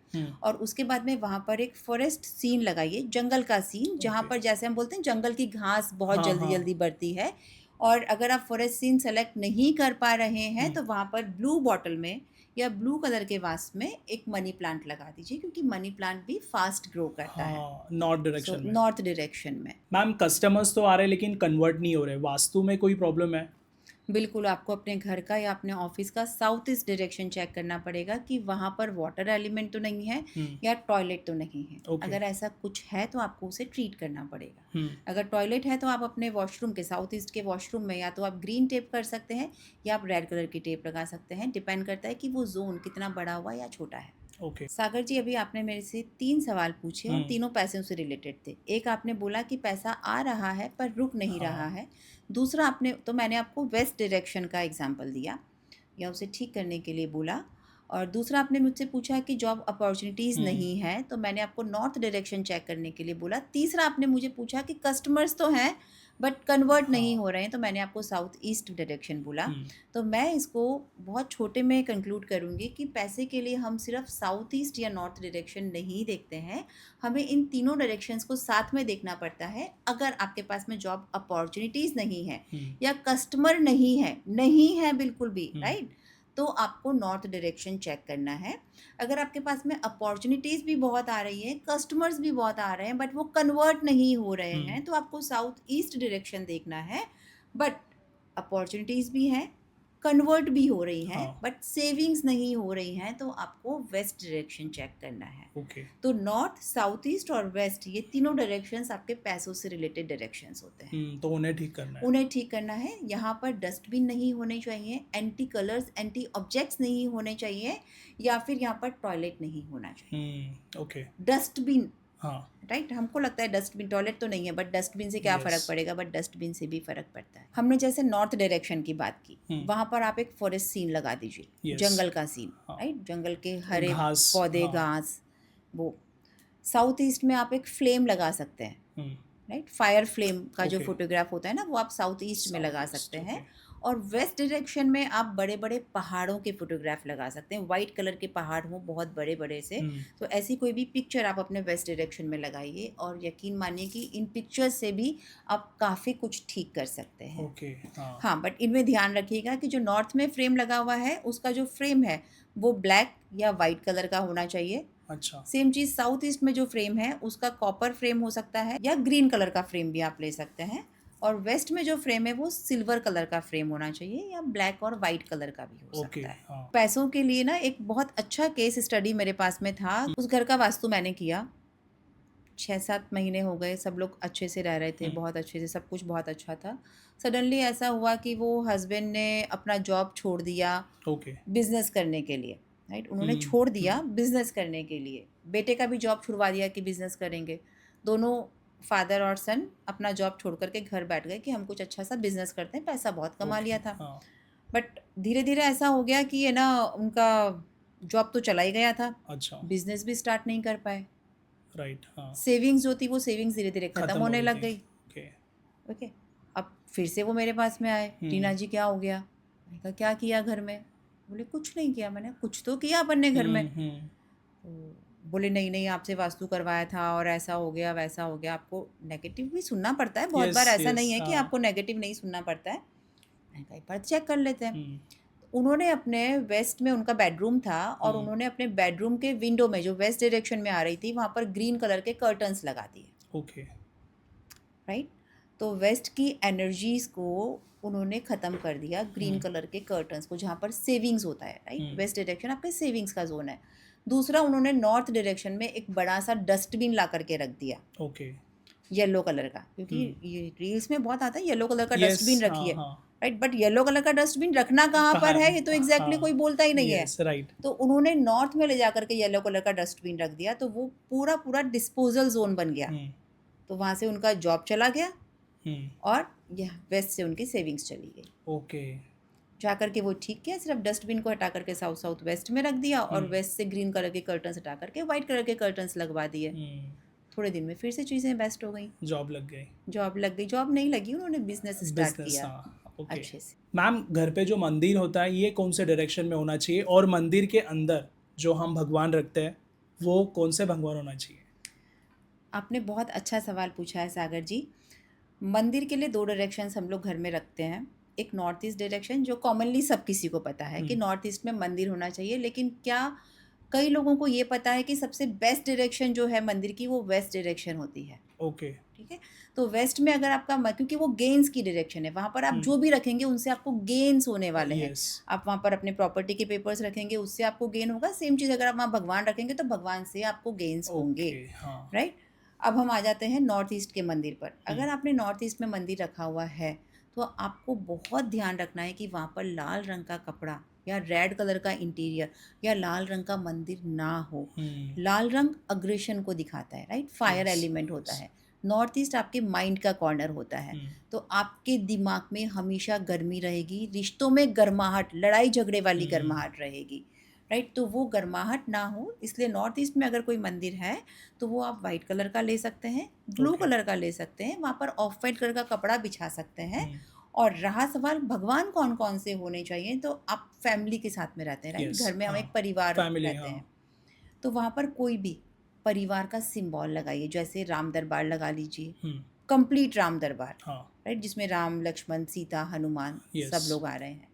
और उसके बाद में वहाँ पर एक फॉरेस्ट सीन लगाइए, जंगल का सीन, जहाँ पर जैसे हम बोलते हैं जंगल की घास बहुत हाँ, जल्दी हाँ। जल्दी बढ़ती है। और अगर आप फॉरेस्ट सीन सेलेक्ट नहीं कर पा रहे हैं तो वहाँ पर ब्लू बॉटल में या ब्लू कलर के वास में एक मनी प्लांट लगा दीजिए, क्योंकि मनी प्लांट भी फास्ट ग्रो करता है। हाँ, नॉर्थ डायरेक्शन में। नॉर्थ डायरेक्शन में मैम, कस्टमर्स तो आ रहे हैं लेकिन कन्वर्ट नहीं हो रहे, वास्तु में कोई प्रॉब्लम है? बिल्कुल आपको अपने घर का या अपने ऑफिस का साउथ ईस्ट डायरेक्शन चेक करना पड़ेगा कि वहाँ पर वाटर एलिमेंट तो नहीं है या टॉयलेट तो नहीं है। Okay. अगर ऐसा कुछ है तो आपको उसे ट्रीट करना पड़ेगा। हम्म, अगर टॉयलेट है तो आप अपने वॉशरूम के, साउथ ईस्ट के वॉशरूम में, या तो आप ग्रीन टेप कर सकते हैं या आप रेड कलर की टेप लगा सकते हैं। डिपेंड करता है कि वो जोन कितना बड़ा हुआ या छोटा है। ओके। सागर जी, अभी आपने मेरे से 3 सवाल पूछे और तीनों पैसों से रिलेटेड थे। एक आपने बोला कि पैसा आ रहा है पर रुक नहीं रहा है। दूसरा मैंने आपको वेस्ट डायरेक्शन का एग्जांपल दिया या उसे ठीक करने के लिए बोला। और दूसरा आपने मुझसे पूछा कि जॉब अपॉर्चुनिटीज़ नहीं है, तो मैंने आपको नॉर्थ डायरेक्शन चेक करने के लिए बोला। तीसरा आपने मुझे पूछा कि कस्टमर्स तो हैं बट कन्वर्ट नहीं हो रहे हैं, तो मैंने आपको साउथ ईस्ट डायरेक्शन बोला। तो मैं इसको बहुत छोटे में कंक्लूड करूँगी कि पैसे के लिए हम सिर्फ साउथ ईस्ट या नॉर्थ डायरेक्शन नहीं देखते हैं, हमें इन तीनों डायरेक्शंस को साथ में देखना पड़ता है। अगर आपके पास में जॉब अपॉर्चुनिटीज़ नहीं है या कस्टमर नहीं है बिल्कुल भी, राइट, तो आपको नॉर्थ डायरेक्शन चेक करना है। अगर आपके पास में अपॉर्चुनिटीज़ भी बहुत आ रही है, कस्टमर्स भी बहुत आ रहे हैं बट वो कन्वर्ट नहीं हो रहे हैं, तो आपको साउथ ईस्ट डायरेक्शन देखना है। बट अपॉर्चुनिटीज़ भी हैं, कन्वर्ट भी हो रही हैं, बट सेविंग्स नहीं हो रही हैं, तो आपको वेस्ट डायरेक्शन चेक करना है। ओके। तो नॉर्थ, साउथ ईस्ट और वेस्ट, ये तीनों डायरेक्शंस आपके पैसों से रिलेटेड डायरेक्शंस होते हैं। तो उन्हें ठीक करना है। उन्हें ठीक करना है। यहाँ पर डस्टबिन नहीं होने चाहिए, एंटी कलर्स, एंटी ऑब्जेक्ट्स नहीं होने चाहिए, या फिर यहाँ पर टॉयलेट नहीं होना चाहिए। ओके। डस्टबिन, हाँ। राइट, हमको लगता है डस्टबिन, टॉयलेट तो नहीं है बट डस्टबिन से क्या Yes. फ़र्क पड़ेगा, बट डस्टबिन से भी फ़र्क पड़ता है। हमने जैसे नॉर्थ डायरेक्शन की बात की, वहाँ पर आप एक फॉरेस्ट सीन लगा दीजिए, Yes. जंगल का सीन, हाँ। राइट, जंगल के हरे घास, पौधे, हाँ। घास। वो साउथ ईस्ट में आप एक फ्लेम लगा सकते हैं, राइट, फायर फ्लेम का जो Okay. फोटोग्राफ होता है ना, वो आप साउथ ईस्ट में South लगा East, सकते हैं। okay. और वेस्ट डायरेक्शन में आप बड़े बड़े पहाड़ों के फोटोग्राफ लगा सकते हैं, वाइट कलर के पहाड़ हों बहुत बड़े बड़े से। तो ऐसी कोई भी पिक्चर आप अपने वेस्ट डायरेक्शन में लगाइए, और यकीन मानिए कि इन पिक्चर्स से भी आप काफ़ी कुछ ठीक कर सकते हैं। ओके। हाँ, बट इनमें ध्यान रखिएगा कि जो नॉर्थ में फ्रेम लगा हुआ है, उसका जो फ्रेम है वो ब्लैक या वाइट कलर का होना चाहिए। अच्छा। सेम चीज़ साउथ ईस्ट में जो फ्रेम है उसका कॉपर फ्रेम हो सकता है, या ग्रीन कलर का फ्रेम भी आप ले सकते हैं। और वेस्ट में जो फ्रेम है वो सिल्वर कलर का फ्रेम होना चाहिए, या ब्लैक और वाइट कलर का भी हो ओके। सकता है। हाँ। पैसों के लिए ना एक बहुत अच्छा केस स्टडी मेरे पास में था। उस घर का वास्तु मैंने किया, 6-7 महीने हो गए, सब लोग अच्छे से रह रहे थे, बहुत अच्छे से, सब कुछ बहुत अच्छा था। सडनली ऐसा हुआ कि वो हस्बैंड ने अपना जॉब छोड़ दिया ओके। बिजनेस करने के लिए, राइट, उन्होंने छोड़ दिया बिजनेस करने के लिए। बेटे का भी जॉब छुड़वा दिया कि बिजनेस करेंगे। दोनों फादर और सन अपना जॉब छोड़ करके घर बैठ गए कि हम कुछ अच्छा सा बिजनेस करते हैं, पैसा बहुत कमा लिया था। हाँ। बट धीरे धीरे ऐसा हो गया कि ये ना, उनका जॉब तो चला ही गया था, अच्छा। बिजनेस भी स्टार्ट नहीं कर पाए। राइट। हाँ। सेविंग्स जो थी वो सेविंग्स धीरे धीरे खत्म होने लग गई। ओके। ओके, अब फिर से वो मेरे पास में आए, टीना जी क्या हो गया, मैंने कहा क्या किया घर में? बोले कुछ नहीं किया। मैंने कुछ तो किया अपन ने घर में। तो बोले नहीं नहीं, आपसे वास्तु करवाया था और ऐसा हो गया वैसा हो गया। आपको नेगेटिव भी सुनना पड़ता है बहुत बार, यस ऐसा नहीं यस है कि हाँ आपको नेगेटिव नहीं सुनना पड़ता है। मैंने कहा एक बार चेक कर लेते हैं। हम्म उन्होंने अपने वेस्ट में, उनका बेडरूम था, और हम्म उन्होंने अपने बेडरूम के विंडो में जो वेस्ट डायरेक्शन में आ रही थी वहाँ पर ग्रीन कलर के कर्टन्स लगा दिए। Okay right. तो वेस्ट की एनर्जीज को उन्होंने ख़त्म कर दिया ग्रीन कलर के कर्टन्स को, जहाँ पर सेविंग्स होता है। राइट, हम्म वेस्ट डायरेक्शन आपके सेविंग्स का जोन है। दूसरा, उन्होंने नॉर्थ डायरेक्शन में एक बड़ा सा डस्टबिन ला करके रख दिया ओके येलो कलर का, क्योंकि ये रील्स में बहुत आता है येलो कलर का यस डस्टबिन हाँ रखिए। हाँ राइट, बट येलो कलर का डस्टबिन रखना कहाँ कहाँ पर है ये तो एग्जैक्टली कोई हाँ बोलता ही नहीं है। यस राइट तो उन्होंने नॉर्थ में ले जा करके येलो कलर का डस्टबिन रख दिया, तो वो पूरा पूरा डिस्पोजल जोन बन गया। हम्म तो वहाँ से उनका जॉब चला गया हम्म और यह वेस्ट से उनकी सेविंग्स चली गई। ओके जा करके वो ठीक किया, सिर्फ डस्टबिन को हटा करके साउथ साउथ वेस्ट में रख दिया और वेस्ट से ग्रीन कलर के कर्टन्स हटा करके वाइट कलर के कर्टन्स लगवा दिए। थोड़े दिन में फिर से चीज़ें बेस्ट हो गई, जॉब लग गई जॉब लग गई। जॉब नहीं लगी, उन्होंने बिजनेस स्टार्ट बिजनेस किया हाँ ओके अच्छे से। मैम घर पे जो मंदिर होता है ये कौन से डायरेक्शन में होना चाहिए और मंदिर के अंदर जो हम भगवान रखते हैं वो कौन से भगवान होना चाहिए? आपने बहुत अच्छा सवाल पूछा है सागर जी। मंदिर के लिए दो डायरेक्शंस हम लोग घर में रखते हैं। एक नॉर्थ ईस्ट डायरेक्शन, जो कॉमनली सब किसी को पता है कि नॉर्थ ईस्ट में मंदिर होना चाहिए, लेकिन क्या कई लोगों को ये पता है कि सबसे बेस्ट डायरेक्शन जो है मंदिर की वो वेस्ट डायरेक्शन होती है। ओके ठीक है, तो वेस्ट में अगर आपका क्योंकि वो गेन्स की डायरेक्शन है, वहाँ पर आप जो भी रखेंगे उनसे आपको गेन्स होने वाले हैं। यस आप वहाँ पर अपने प्रॉपर्टी के पेपर्स रखेंगे, उससे आपको गेन होगा। सेम चीज़ अगर आप वहाँ भगवान रखेंगे तो भगवान से आपको गेन्स होंगे। ओके हाँ राइट। अब हम आ जाते हैं नॉर्थ ईस्ट के मंदिर पर। अगर आपने नॉर्थ ईस्ट में मंदिर रखा हुआ है तो आपको बहुत ध्यान रखना है कि वहाँ पर लाल रंग का कपड़ा या रेड कलर का इंटीरियर या लाल रंग का मंदिर ना हो। लाल रंग अग्रेशन को दिखाता है। राइट, फायर Yes, एलिमेंट होता yes. है। नॉर्थ ईस्ट आपके माइंड का कॉर्नर होता है, तो आपके दिमाग में हमेशा गर्मी रहेगी, रिश्तों में गर्माहट, लड़ाई झगड़े वाली गर्माहट रहेगी। राइट, तो वो गर्माहट ना हो, इसलिए नॉर्थ ईस्ट में अगर कोई मंदिर है तो वो आप वाइट कलर का ले सकते हैं, ब्लू Okay. कलर का ले सकते हैं, वहाँ पर ऑफ वाइट कलर का कपड़ा बिछा सकते हैं। और रहा सवाल भगवान कौन कौन से होने चाहिए, तो आप फैमिली के साथ में रहते हैं। राइट, Yes, घर में हम हाँ एक परिवार फैमिली रहते हाँ हैं, तो वहाँ पर कोई भी परिवार का सिंबल लगाइए। जैसे राम दरबार लगा लीजिए, कंप्लीट राम दरबार। हाँ राइट, जिसमें राम लक्ष्मण सीता हनुमान सब यस लोग आ रहे हैं।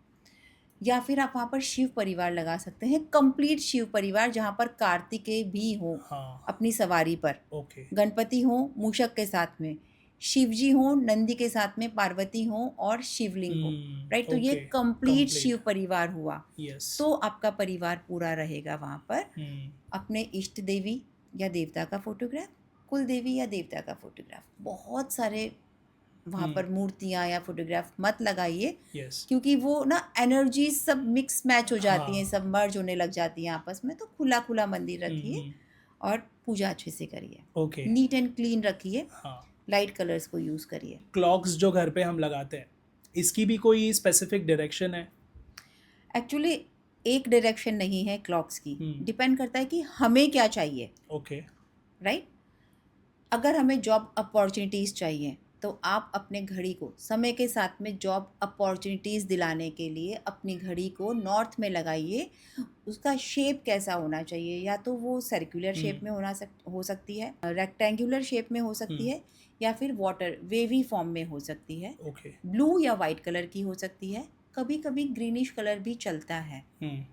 या फिर आप वहाँ पर शिव परिवार लगा सकते हैं, कंप्लीट शिव परिवार, जहाँ पर कार्तिकेय भी हो हाँ अपनी सवारी पर, ओके गणपति हो मूषक के साथ में, शिव जी हो नंदी के साथ में, पार्वती हो और शिवलिंग हो। राइट, तो ये ओके कंप्लीट शिव परिवार हुआ। यस तो आपका परिवार पूरा रहेगा वहाँ पर। अपने इष्ट देवी या देवता का फोटोग्राफ, कुल देवी या देवता का फोटोग्राफ, बहुत सारे वहाँ पर मूर्तियाँ या फोटोग्राफ मत लगाइए, यस क्योंकि वो ना एनर्जी सब मिक्स मैच हो जाती हैं, हाँ सब मर्ज होने लग जाती हैं आपस में। तो खुला खुला मंदिर रखिए और पूजा अच्छे से करिए, ओके नीट एंड क्लीन रखिए, हाँ लाइट कलर्स को यूज़ करिए। क्लॉक्स जो घर पे हम लगाते हैं इसकी भी कोई स्पेसिफिक डायरेक्शन है? एक्चुअली एक डायरेक्शन नहीं है क्लॉक्स की, डिपेंड करता है कि हमें क्या चाहिए। ओके राइट, अगर हमें जॉब अपॉर्चुनिटीज़ चाहिए तो आप अपने घड़ी को समय के साथ में जॉब अपॉर्चुनिटीज़ दिलाने के लिए अपनी घड़ी को नॉर्थ में लगाइए। उसका शेप कैसा होना चाहिए, या तो वो सर्कुलर शेप में हो सकती है, रेक्टेंगुलर शेप में हो सकती है, या फिर वाटर वेवी फॉर्म में हो सकती है, ओके ब्लू या वाइट कलर की हो सकती है, कभी कभी ग्रीनिश कलर भी चलता है।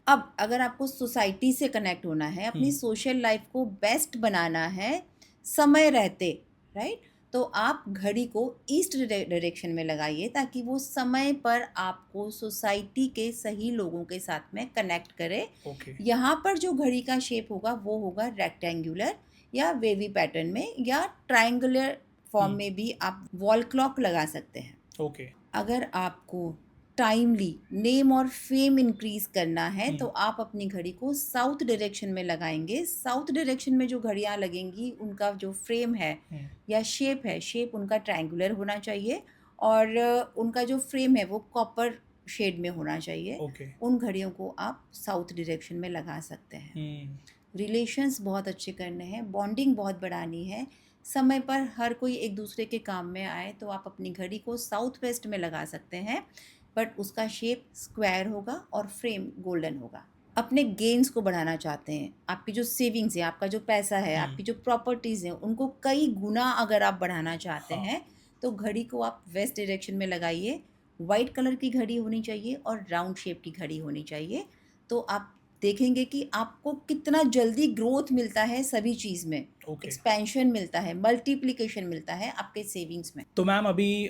अब अगर आपको सोसाइटी से कनेक्ट होना है, अपनी सोशल लाइफ को बेस्ट बनाना है समय रहते, राइट, तो आप घड़ी को ईस्ट डायरेक्शन में लगाइए, ताकि वो समय पर आपको सोसाइटी के सही लोगों के साथ में कनेक्ट करे। ओके यहाँ पर जो घड़ी का शेप होगा वो होगा रेक्टेंगुलर या वेवी पैटर्न में, या ट्रायंगुलर फॉर्म में भी आप वॉल क्लॉक लगा सकते हैं। ओके अगर आपको टाइमली नेम और फेम इंक्रीज करना है तो आप अपनी घड़ी को साउथ डायरेक्शन में लगाएंगे। साउथ डायरेक्शन में जो घड़ियाँ लगेंगी उनका जो फ्रेम है या शेप है, शेप उनका ट्रायंगुलर होना चाहिए, और उनका जो फ्रेम है वो कॉपर शेड में होना चाहिए। ओके उन घड़ियों को आप साउथ डायरेक्शन में लगा सकते हैं। रिलेशंस बहुत अच्छे करने हैं, बॉन्डिंग बहुत बढ़ानी है, समय पर हर कोई एक दूसरे के काम में आए, तो आप अपनी घड़ी को साउथ वेस्ट में लगा सकते हैं। बट उसका शेप स्क्वायर होगा और फ्रेम गोल्डन होगा। अपने गेन्स को बढ़ाना चाहते हैं, आपकी जो सेविंग्स है, आपका जो पैसा है, आपकी जो प्रॉपर्टीज़ हैं, उनको कई गुना अगर आप बढ़ाना चाहते हाँ। हैं, तो घड़ी को आप वेस्ट डायरेक्शन में लगाइए। वाइट कलर की घड़ी होनी चाहिए और राउंड शेप की घड़ी होनी चाहिए। तो आप देखेंगे कि आपको कितना जल्दी ग्रोथ मिलता है सभी चीज़ में, ओके। एक्सपेंशन मिलता है, मल्टीप्लिकेशन मिलता है आपके सेविंग्स में। तो मैम अभी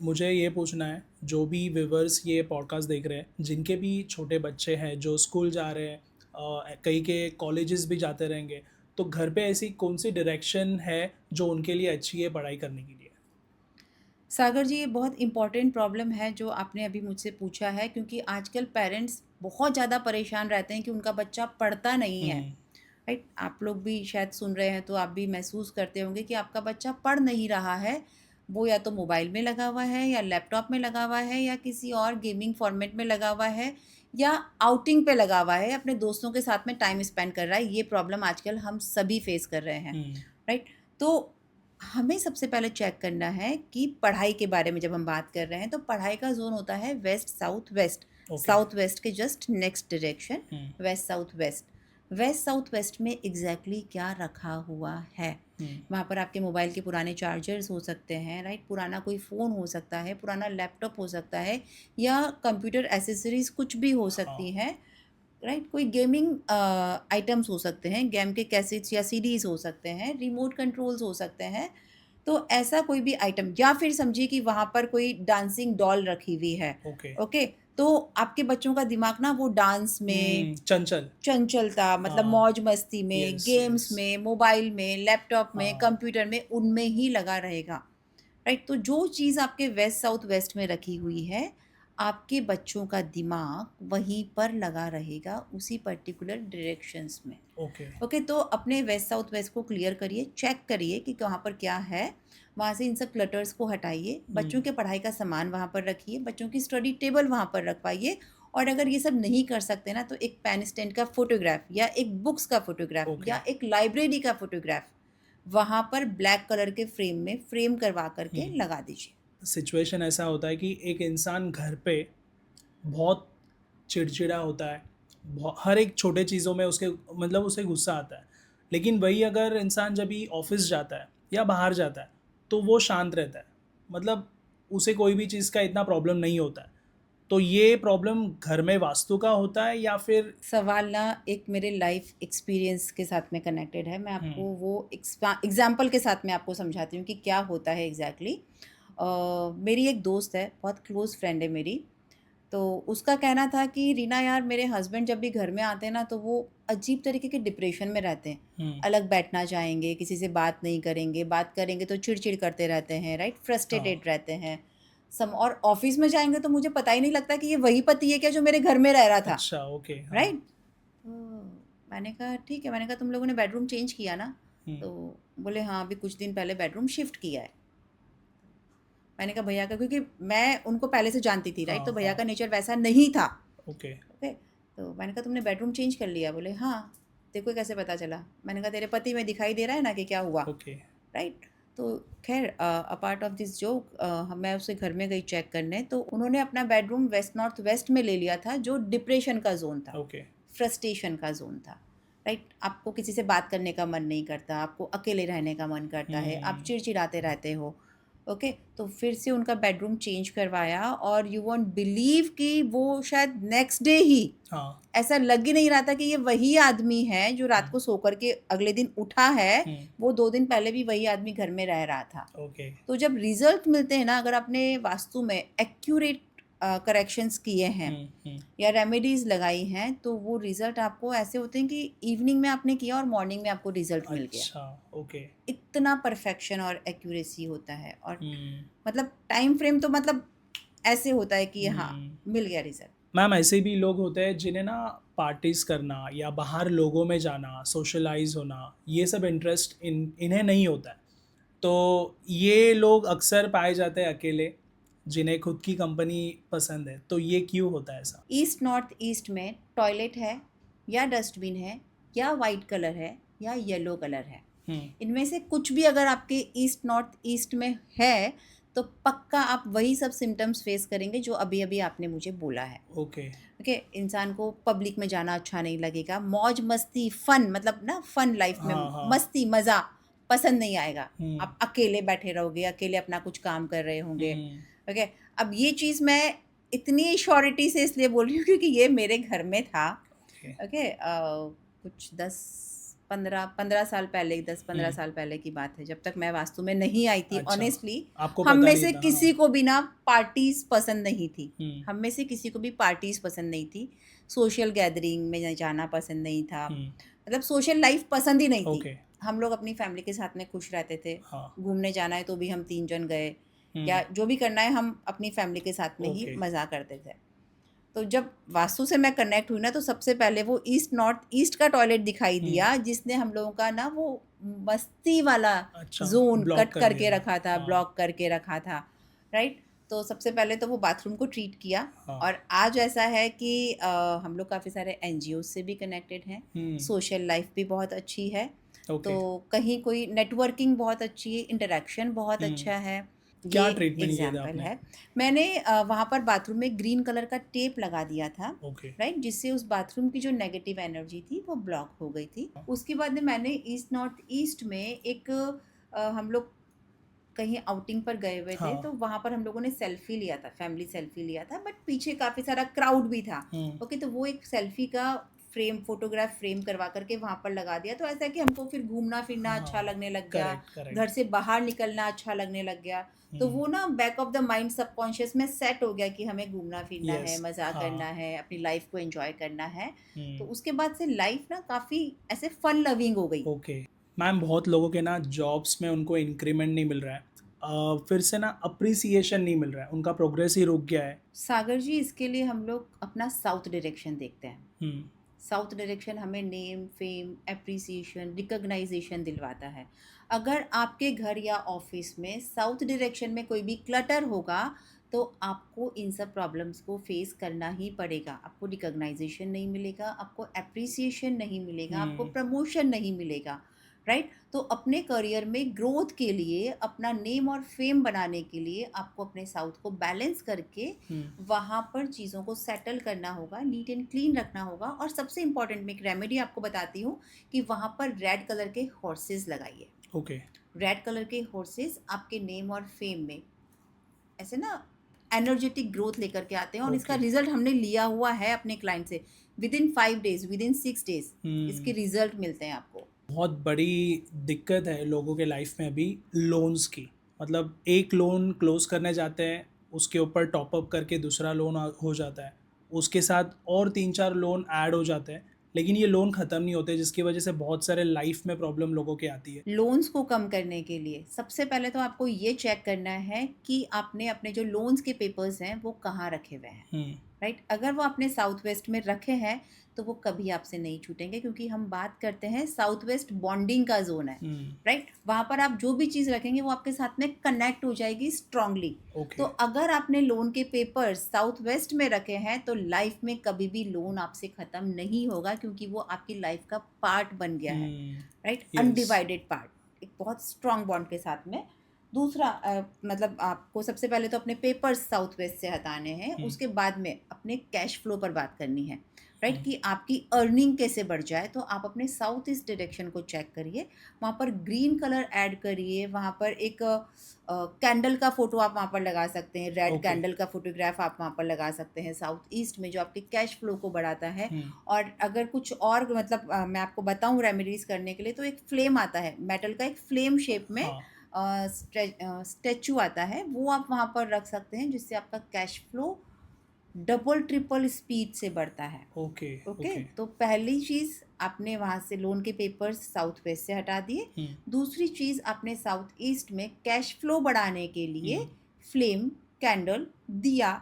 मुझे ये पूछना है, जो भी व्यूवर्स ये पॉडकास्ट देख रहे हैं, जिनके भी छोटे बच्चे हैं जो स्कूल जा रहे हैं, कई के कॉलेजेस भी जाते रहेंगे, तो घर पे ऐसी कौन सी डायरेक्शन है जो उनके लिए अच्छी है पढ़ाई करने के लिए? सागर जी, ये बहुत इम्पॉर्टेंट प्रॉब्लम है जो आपने अभी मुझसे पूछा है, क्योंकि आजकल पेरेंट्स बहुत ज़्यादा परेशान रहते हैं कि उनका बच्चा पढ़ता नहीं है। राइट, आप लोग भी शायद सुन रहे हैं तो आप भी महसूस करते होंगे कि आपका बच्चा पढ़ नहीं रहा है। वो या तो मोबाइल में लगा हुआ है या लैपटॉप में लगा हुआ है या किसी और गेमिंग फॉर्मेट में लगा हुआ है या आउटिंग पे लगा हुआ है, अपने दोस्तों के साथ में टाइम स्पेंड कर रहा है। ये प्रॉब्लम आजकल हम सभी फेस कर रहे हैं। राइट, तो हमें सबसे पहले चेक करना है कि पढ़ाई के बारे में जब हम बात कर रहे हैं तो पढ़ाई का जोन होता है west south west. Okay. South west के just next direction hmm. West south west. West south west में एग्जैक्टली क्या रखा हुआ है? वहाँ पर आपके मोबाइल के पुराने चार्जर्स हो सकते हैं, राइट, पुराना कोई फ़ोन हो सकता है, पुराना लैपटॉप हो सकता है, या कंप्यूटर एसेसरीज कुछ भी हो सकती हैं, राइट, कोई गेमिंग आइटम्स हो सकते हैं, गेम के कैसेट्स या सीडीज़ हो सकते हैं, रिमोट कंट्रोल्स हो सकते हैं। तो ऐसा कोई भी आइटम, या फिर समझिए कि वहाँ पर कोई डांसिंग डॉल रखी हुई है। ओके। ओके, तो आपके बच्चों का दिमाग ना वो डांस में चंचल। चंचलता, मतलब हाँ। मौज मस्ती में, यस, गेम्स यस। में, मोबाइल में, लैपटॉप में, हाँ। कंप्यूटर में, उनमें ही लगा रहेगा। राइट, तो जो चीज़ आपके वेस्ट साउथ वेस्ट में रखी हुई है, आपके बच्चों का दिमाग वहीं पर लगा रहेगा, उसी पर्टिकुलर डायरेक्शंस में। ओके। ओके, तो अपने वेस्ट साउथ वेस्ट को क्लियर करिए, चेक करिए कि कहाँ पर क्या है। वहाँ से इन सब क्लटर्स को हटाइए, बच्चों के पढ़ाई का सामान वहाँ पर रखिए, बच्चों की स्टडी टेबल वहाँ पर रखवाइए। और अगर ये सब नहीं कर सकते ना, तो एक पेन स्टैंड का फोटोग्राफ या एक बुक्स का फोटोग्राफ ओके। या एक लाइब्रेरी का फोटोग्राफ वहाँ पर ब्लैक कलर के फ्रेम में फ्रेम करवा करके लगा दीजिए। सिचुएशन ऐसा होता है कि एक इंसान घर पे बहुत चिड़चिड़ा होता है, हर एक छोटे चीज़ों में उसके मतलब उसे गुस्सा आता है, लेकिन वही अगर इंसान जब भी ऑफिस जाता है या बाहर जाता है तो वो शांत रहता है, मतलब उसे कोई भी चीज़ का इतना प्रॉब्लम नहीं होता है। तो ये प्रॉब्लम घर में वास्तु का होता है या फिर? सवाल ना एक मेरे लाइफ एक्सपीरियंस के साथ में कनेक्टेड है। मैं आपको वो एग्जाम्पल के साथ में आपको समझाती हूँ कि क्या होता है एग्जैक्टली। मेरी एक दोस्त है, बहुत क्लोज फ्रेंड है मेरी। तो उसका कहना था कि रीना यार, मेरे हस्बैंड जब भी घर में आते हैं ना, तो वो अजीब तरीके के डिप्रेशन में रहते हैं। अलग बैठना चाहेंगे, किसी से बात नहीं करेंगे, बात करेंगे तो चिड़चिड़ करते रहते हैं, राइट, फ्रस्ट्रेटेड हाँ। रहते हैं। और ऑफिस में जाएंगे तो मुझे पता ही नहीं लगता कि ये वही पति है क्या जो मेरे घर में रह रहा था। अच्छा, ओके। हाँ। राइट, तो मैंने कहा ठीक है, मैंने कहा तुम लोगों ने बेडरूम चेंज किया ना? तो बोले हाँ, अभी कुछ दिन पहले बेडरूम शिफ्ट किया है। मैंने कहा भैया का, क्योंकि मैं उनको पहले से जानती थी, राइट, हाँ। तो भैया हाँ। का नेचर वैसा नहीं था। ओके। ओके, तो मैंने कहा तुमने बेडरूम चेंज कर लिया? बोले हाँ। देखो कैसे पता चला? मैंने कहा तेरे पति में दिखाई दे रहा है ना कि क्या हुआ। ओके। राइट, तो खैर अपार्ट ऑफ दिस जोक, मैं उसके घर में गई चेक करने, तो उन्होंने अपना बेडरूम वेस्ट नॉर्थ वेस्ट में ले लिया था, जो डिप्रेशन का जोन था, ओके। फ्रस्ट्रेशन का जोन था। राइट, आपको किसी से बात करने का मन नहीं करता, आपको अकेले रहने का मन करता है, आप चिड़चिड़ाते रहते हो। ओके, तो फिर से उनका बेडरूम चेंज करवाया और यू वॉन्ट बिलीव कि वो शायद नेक्स्ट डे ही, हाँ। ऐसा लग ही नहीं रहा था कि ये वही आदमी है जो रात को सो कर के अगले दिन उठा है। वो 2 दिन पहले भी वही आदमी घर में रह रहा था। ओके। तो जब रिजल्ट मिलते हैं ना, अगर आपने वास्तु में एक्यूरेट करेक्शंस किए हैं या रेमेडीज लगाई हैं, तो वो रिजल्ट आपको ऐसे होते हैं कि इवनिंग में आपने किया और मॉर्निंग में आपको रिजल्ट मिल गया। अच्छा, ओके। इतना परफेक्शन और एक्यूरेसी होता है, और मतलब टाइम फ्रेम तो मतलब ऐसे होता है कि हाँ, मिल गया रिजल्ट। मैम, ऐसे भी लोग होते हैं जिन्हें ना पार्टीज़ करना या बाहर लोगों में जाना, सोशलाइज होना, ये सब इंटरेस्ट इन्हें नहीं होता है। तो ये लोग अक्सर पाए जाते हैं अकेले, जिन्हें खुद की कंपनी पसंद है। तो ये क्यों होता है ऐसा? ईस्ट नॉर्थ ईस्ट में टॉयलेट है या डस्टबिन है या वाइट कलर है या येलो कलर है, इनमें से कुछ भी अगर आपके ईस्ट नॉर्थ ईस्ट में है, तो पक्का आप वही सब सिम्टम्स फेस करेंगे जो अभी अभी आपने मुझे बोला है। ओके। ओके, इंसान को पब्लिक में जाना अच्छा नहीं लगेगा, मौज मस्ती फन, मतलब ना फन लाइफ में हाँ, हाँ। मस्ती मज़ा पसंद नहीं आएगा। हुँ, आप अकेले बैठे रहोगे, अकेले अपना कुछ काम कर रहे होंगे। हुँ, ओके, अब ये चीज़ मैं इतनी श्योरिटी से इसलिए बोल रही हूँ क्योंकि ये मेरे घर में था। ओके। ओके, कुछ 10-15 साल पहले, 10-15 हुँ, साल पहले की बात है, जब तक मैं वास्तु में नहीं आई थी। अच्छा, ऑनेस्टली आपको हम पता में नहीं से था, किसी हाँ। को भी ना पार्टीज पसंद नहीं थी। हुँ, हम में से किसी को भी पार्टीज पसंद नहीं थी, सोशल गैदरिंग में जाना पसंद नहीं था, हुँ, मतलब सोशल लाइफ पसंद ही नहीं थी। ओके, हम लोग अपनी फैमिली के साथ में खुश रहते थे। हाँ, घूमने जाना है तो भी हम 3 जन गए, या हुँ, जो भी करना है हम अपनी फैमिली के साथ में ही ओके, मज़ा करते थे। तो जब वास्तु से मैं कनेक्ट हुई ना, तो सबसे पहले वो ईस्ट नॉर्थ ईस्ट का टॉयलेट दिखाई हुँ, दिया, जिसने हम लोगों का ना वो मस्ती वाला अच्छा, ज़ोन ब्लॉक कट कर दिया करके था, रखा था, हाँ, ब्लॉक करके रखा था, राइट? तो सबसे पहले तो वो बाथरूम को ट्रीट किया। हाँ, और आज ऐसा है कि हम लोग काफ़ी सारे एनजीओ से भी कनेक्टेड हैं, हुँ, सोशल लाइफ भी बहुत अच्छी है। ओके, तो कहीं कोई नेटवर्किंग बहुत अच्छी है, इंटरेक्शन बहुत हुँ, अच्छा है। ये क्या ट्रीटमेंट किया था एग्जाम्पल आपने? है। मैंने वहाँ पर बाथरूम में ग्रीन कलर का टेप लगा दिया था, ओके, राइट, जिससे उस बाथरूम की जो नेगेटिव एनर्जी थी वो ब्लॉक हो गई थी। उसके बाद में मैंने ईस्ट नॉर्थ ईस्ट में एक हम लोग कहीं आउटिंग पर गए हुए थे, हाँ, तो वहाँ पर हम लोगों ने सेल्फी लिया था, फैमिली सेल्फी लिया था, बट पीछे काफ़ी सारा क्राउड भी था। हुँ, ओके, तो वो एक सेल्फी का फ्रेम, फोटोग्राफ फ्रेम करवा करके वहाँ पर लगा दिया, तो ऐसा है कि हमको फिर घूमना फिरना अच्छा हाँ, लगने लग गया, करेक्ट, घर करेक्ट, से बाहर निकलना अच्छा लगने लग गया। तो हुँ, वो ना back of the mind subconscious में सेट हो गया कि हमें घूमना फिरना है, येस, मज़ा करना हाँ, है, अपनी लाइफ को एंजॉय करना है। तो हुँ, उसके बाद से लाइफ ना काफ़ी ऐसे फन लविंग हो गई। ओके। मैम बहुत लोगों के ना जॉब्स में उनको इंक्रीमेंट नहीं मिल रहा है, फिर से ना अप्रिसिएशन नहीं मिल रहा है, उनका प्रोग्रेस ही रुक गया है। सागर जी, इसके लिए हम लोग अपना साउथ डायरेक्शन देखते हैं। हुँ, साउथ डायरेक्शन हमें नेम, फेम, एप्रिसिएशन, रिकॉग्नाइजेशन दिलवाता है। अगर आपके घर या ऑफिस में साउथ डायरेक्शन में कोई भी क्लटर होगा, तो आपको इन सब प्रॉब्लम्स को फेस करना ही पड़ेगा। आपको रिकॉग्नाइजेशन नहीं मिलेगा, आपको एप्रिसिएशन नहीं मिलेगा, आपको हुँ, प्रमोशन नहीं मिलेगा, राइट? तो अपने करियर में ग्रोथ के लिए, अपना नेम और फेम बनाने के लिए आपको अपने साउथ को बैलेंस करके हुँ, वहाँ पर चीज़ों को सेटल करना होगा, नीट एंड क्लीन रखना होगा। और सबसे इम्पोर्टेंट मैं एक रेमेडी आपको बताती हूँ कि वहाँ पर रेड कलर के हॉर्सेस लगाइए। ओके, रेड कलर के हॉर्सेस आपके नेम और फेम में ऐसे ना एनर्जेटिक ग्रोथ लेकर के आते हैं, और इसका ओके, रिजल्ट हमने लिया हुआ है अपने क्लाइंट से। With in 5 days, with in 6 days इसके हुँ। रिजल्ट मिलते हैं आपको। बहुत बड़ी दिक्कत है लोगों के लाइफ में अभी लोन्स की। मतलब एक लोन क्लोज़ करने जाते हैं, उसके ऊपर टॉप अप करके दूसरा लोन हो जाता है। उसके साथ और 3-4 लोन ऐड हो जाते हैं, लेकिन ये लोन ख़त्म नहीं होते, जिसकी वजह से बहुत सारे लाइफ में प्रॉब्लम लोगों के आती है। लोन्स को कम करने के लिए सबसे पहले तो आपको ये चेक करना है कि आपने अपने जो लोन्स के पेपर्स हैं वो कहाँ रखे हुए हैं, हुँ, राइट? अगर वो आपने साउथ वेस्ट में रखे हैं तो वो कभी आपसे नहीं छूटेंगे, क्योंकि हम बात करते हैं साउथ वेस्ट बॉन्डिंग का जोन है, हुँ, राइट? वहाँ पर आप जो भी चीज़ रखेंगे वो आपके साथ में कनेक्ट हो जाएगी स्ट्रांगली। तो ओके। अगर आपने लोन के पेपर्स साउथ वेस्ट में रखे हैं तो लाइफ में कभी भी लोन आपसे ख़त्म नहीं होगा, क्योंकि वो आपकी लाइफ का पार्ट बन गया है, हुँ, राइट? येस। अनडिवाइडेड पार्ट, एक बहुत स्ट्रांग बॉन्ड के साथ में। दूसरा मतलब आपको सबसे पहले तो अपने पेपर्स साउथ वेस्ट से हटाने हैं, हुँ, उसके बाद में अपने कैश फ्लो पर बात करनी है, राइट? हुँ, कि आपकी अर्निंग कैसे बढ़ जाए। तो आप अपने साउथ ईस्ट डायरेक्शन को चेक करिए, वहाँ पर ग्रीन कलर ऐड करिए, वहाँ पर एक कैंडल का फोटो आप वहाँ पर लगा सकते हैं, रेड ओके। कैंडल का फोटोग्राफ आप वहाँ पर लगा सकते हैं साउथ ईस्ट में, जो आपके कैश फ्लो को बढ़ाता है। हुँ, और अगर कुछ और मतलब मैं आपको बताऊँ रेमेडीज करने के लिए, तो एक फ्लेम आता है, मेटल का एक फ्लेम शेप में हाँ, स्टैचू आता है, वो आप वहाँ पर रख सकते हैं, जिससे आपका cash flow double triple speed से बढ़ता है। Okay, okay, okay. तो पहली चीज़ आपने वहाँ से लोन के पेपर्स साउथ वेस्ट से हटा दिए। हुँ, दूसरी चीज़ आपने साउथ ईस्ट में कैश फ्लो बढ़ाने के हुँ, लिए फ्लेम, कैंडल, दिया,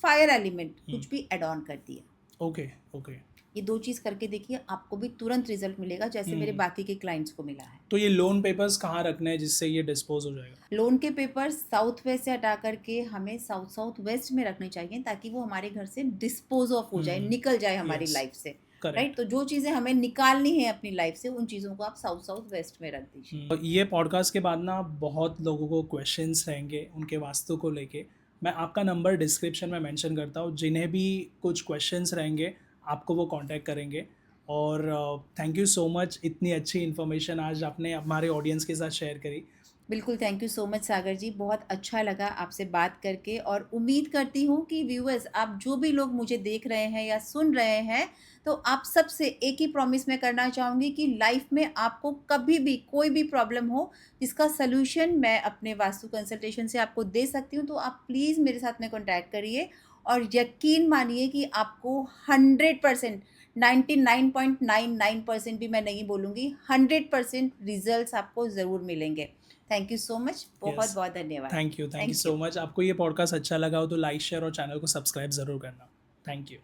फायर एलिमेंट हुँ, कुछ भी ऐड ऑन कर दिया। Okay, okay. ये 2 चीज़ करके देखिए, आपको भी तुरंत रिजल्ट मिलेगा, जैसे मेरे हुँ, बाकी के क्लाइंट्स को मिला है। तो ये लोन पेपर्स कहाँ रखने हैं जिससे ये डिस्पोज़ हो जाएगा? लोन के पेपर्स साउथ वेस्ट से हटा करके हमें साउथ साउथ वेस्ट में रखने चाहिए, ताकि वो हमारे घर से डिस्पोज ऑफ हो जाए, हुँ, निकल जाए हमारी येस। लाइफ से, Correct. राइट? तो जो चीज़ें हमें निकालनी है अपनी लाइफ से, उन चीज़ों को आप साउथ साउथ वेस्ट में रख दीजिए। ये पॉडकास्ट के बाद ना बहुत लोगों को क्वेश्चंस रहेंगे उनके वास्तु को लेके। मैं आपका नंबर डिस्क्रिप्शन में मेंशन करता हूँ, जिन्हें भी कुछ क्वेश्चंस रहेंगे आपको वो कांटेक्ट करेंगे। और थैंक यू सो मच, इतनी अच्छी इन्फॉर्मेशन आज आपने हमारे ऑडियंस के साथ शेयर करी। बिल्कुल, थैंक यू सो मच सागर जी, बहुत अच्छा लगा आपसे बात करके और उम्मीद करती हूँ कि व्यूअर्स, आप जो भी लोग मुझे देख रहे हैं या सुन रहे हैं, तो आप सबसे एक ही प्रॉमिस मैं करना चाहूँगी कि लाइफ में आपको कभी भी कोई भी प्रॉब्लम हो, जिसका सॉल्यूशन मैं अपने वास्तु कंसल्टेशन से आपको दे सकती हूँ, तो आप प्लीज़ मेरे साथ में कॉन्टैक्ट करिए और यकीन मानिए कि आपको 100%, 99.99% भी मैं नहीं बोलूँगी, 100% रिज़ल्ट्स आपको ज़रूर मिलेंगे। थैंक यू सो मच, बहुत यस, बहुत धन्यवाद। Thank you thank so much. आपको ये पॉडकास्ट अच्छा लगा हो तो लाइक शेयर और चैनल को सब्सक्राइब ज़रूर करना। Thank you.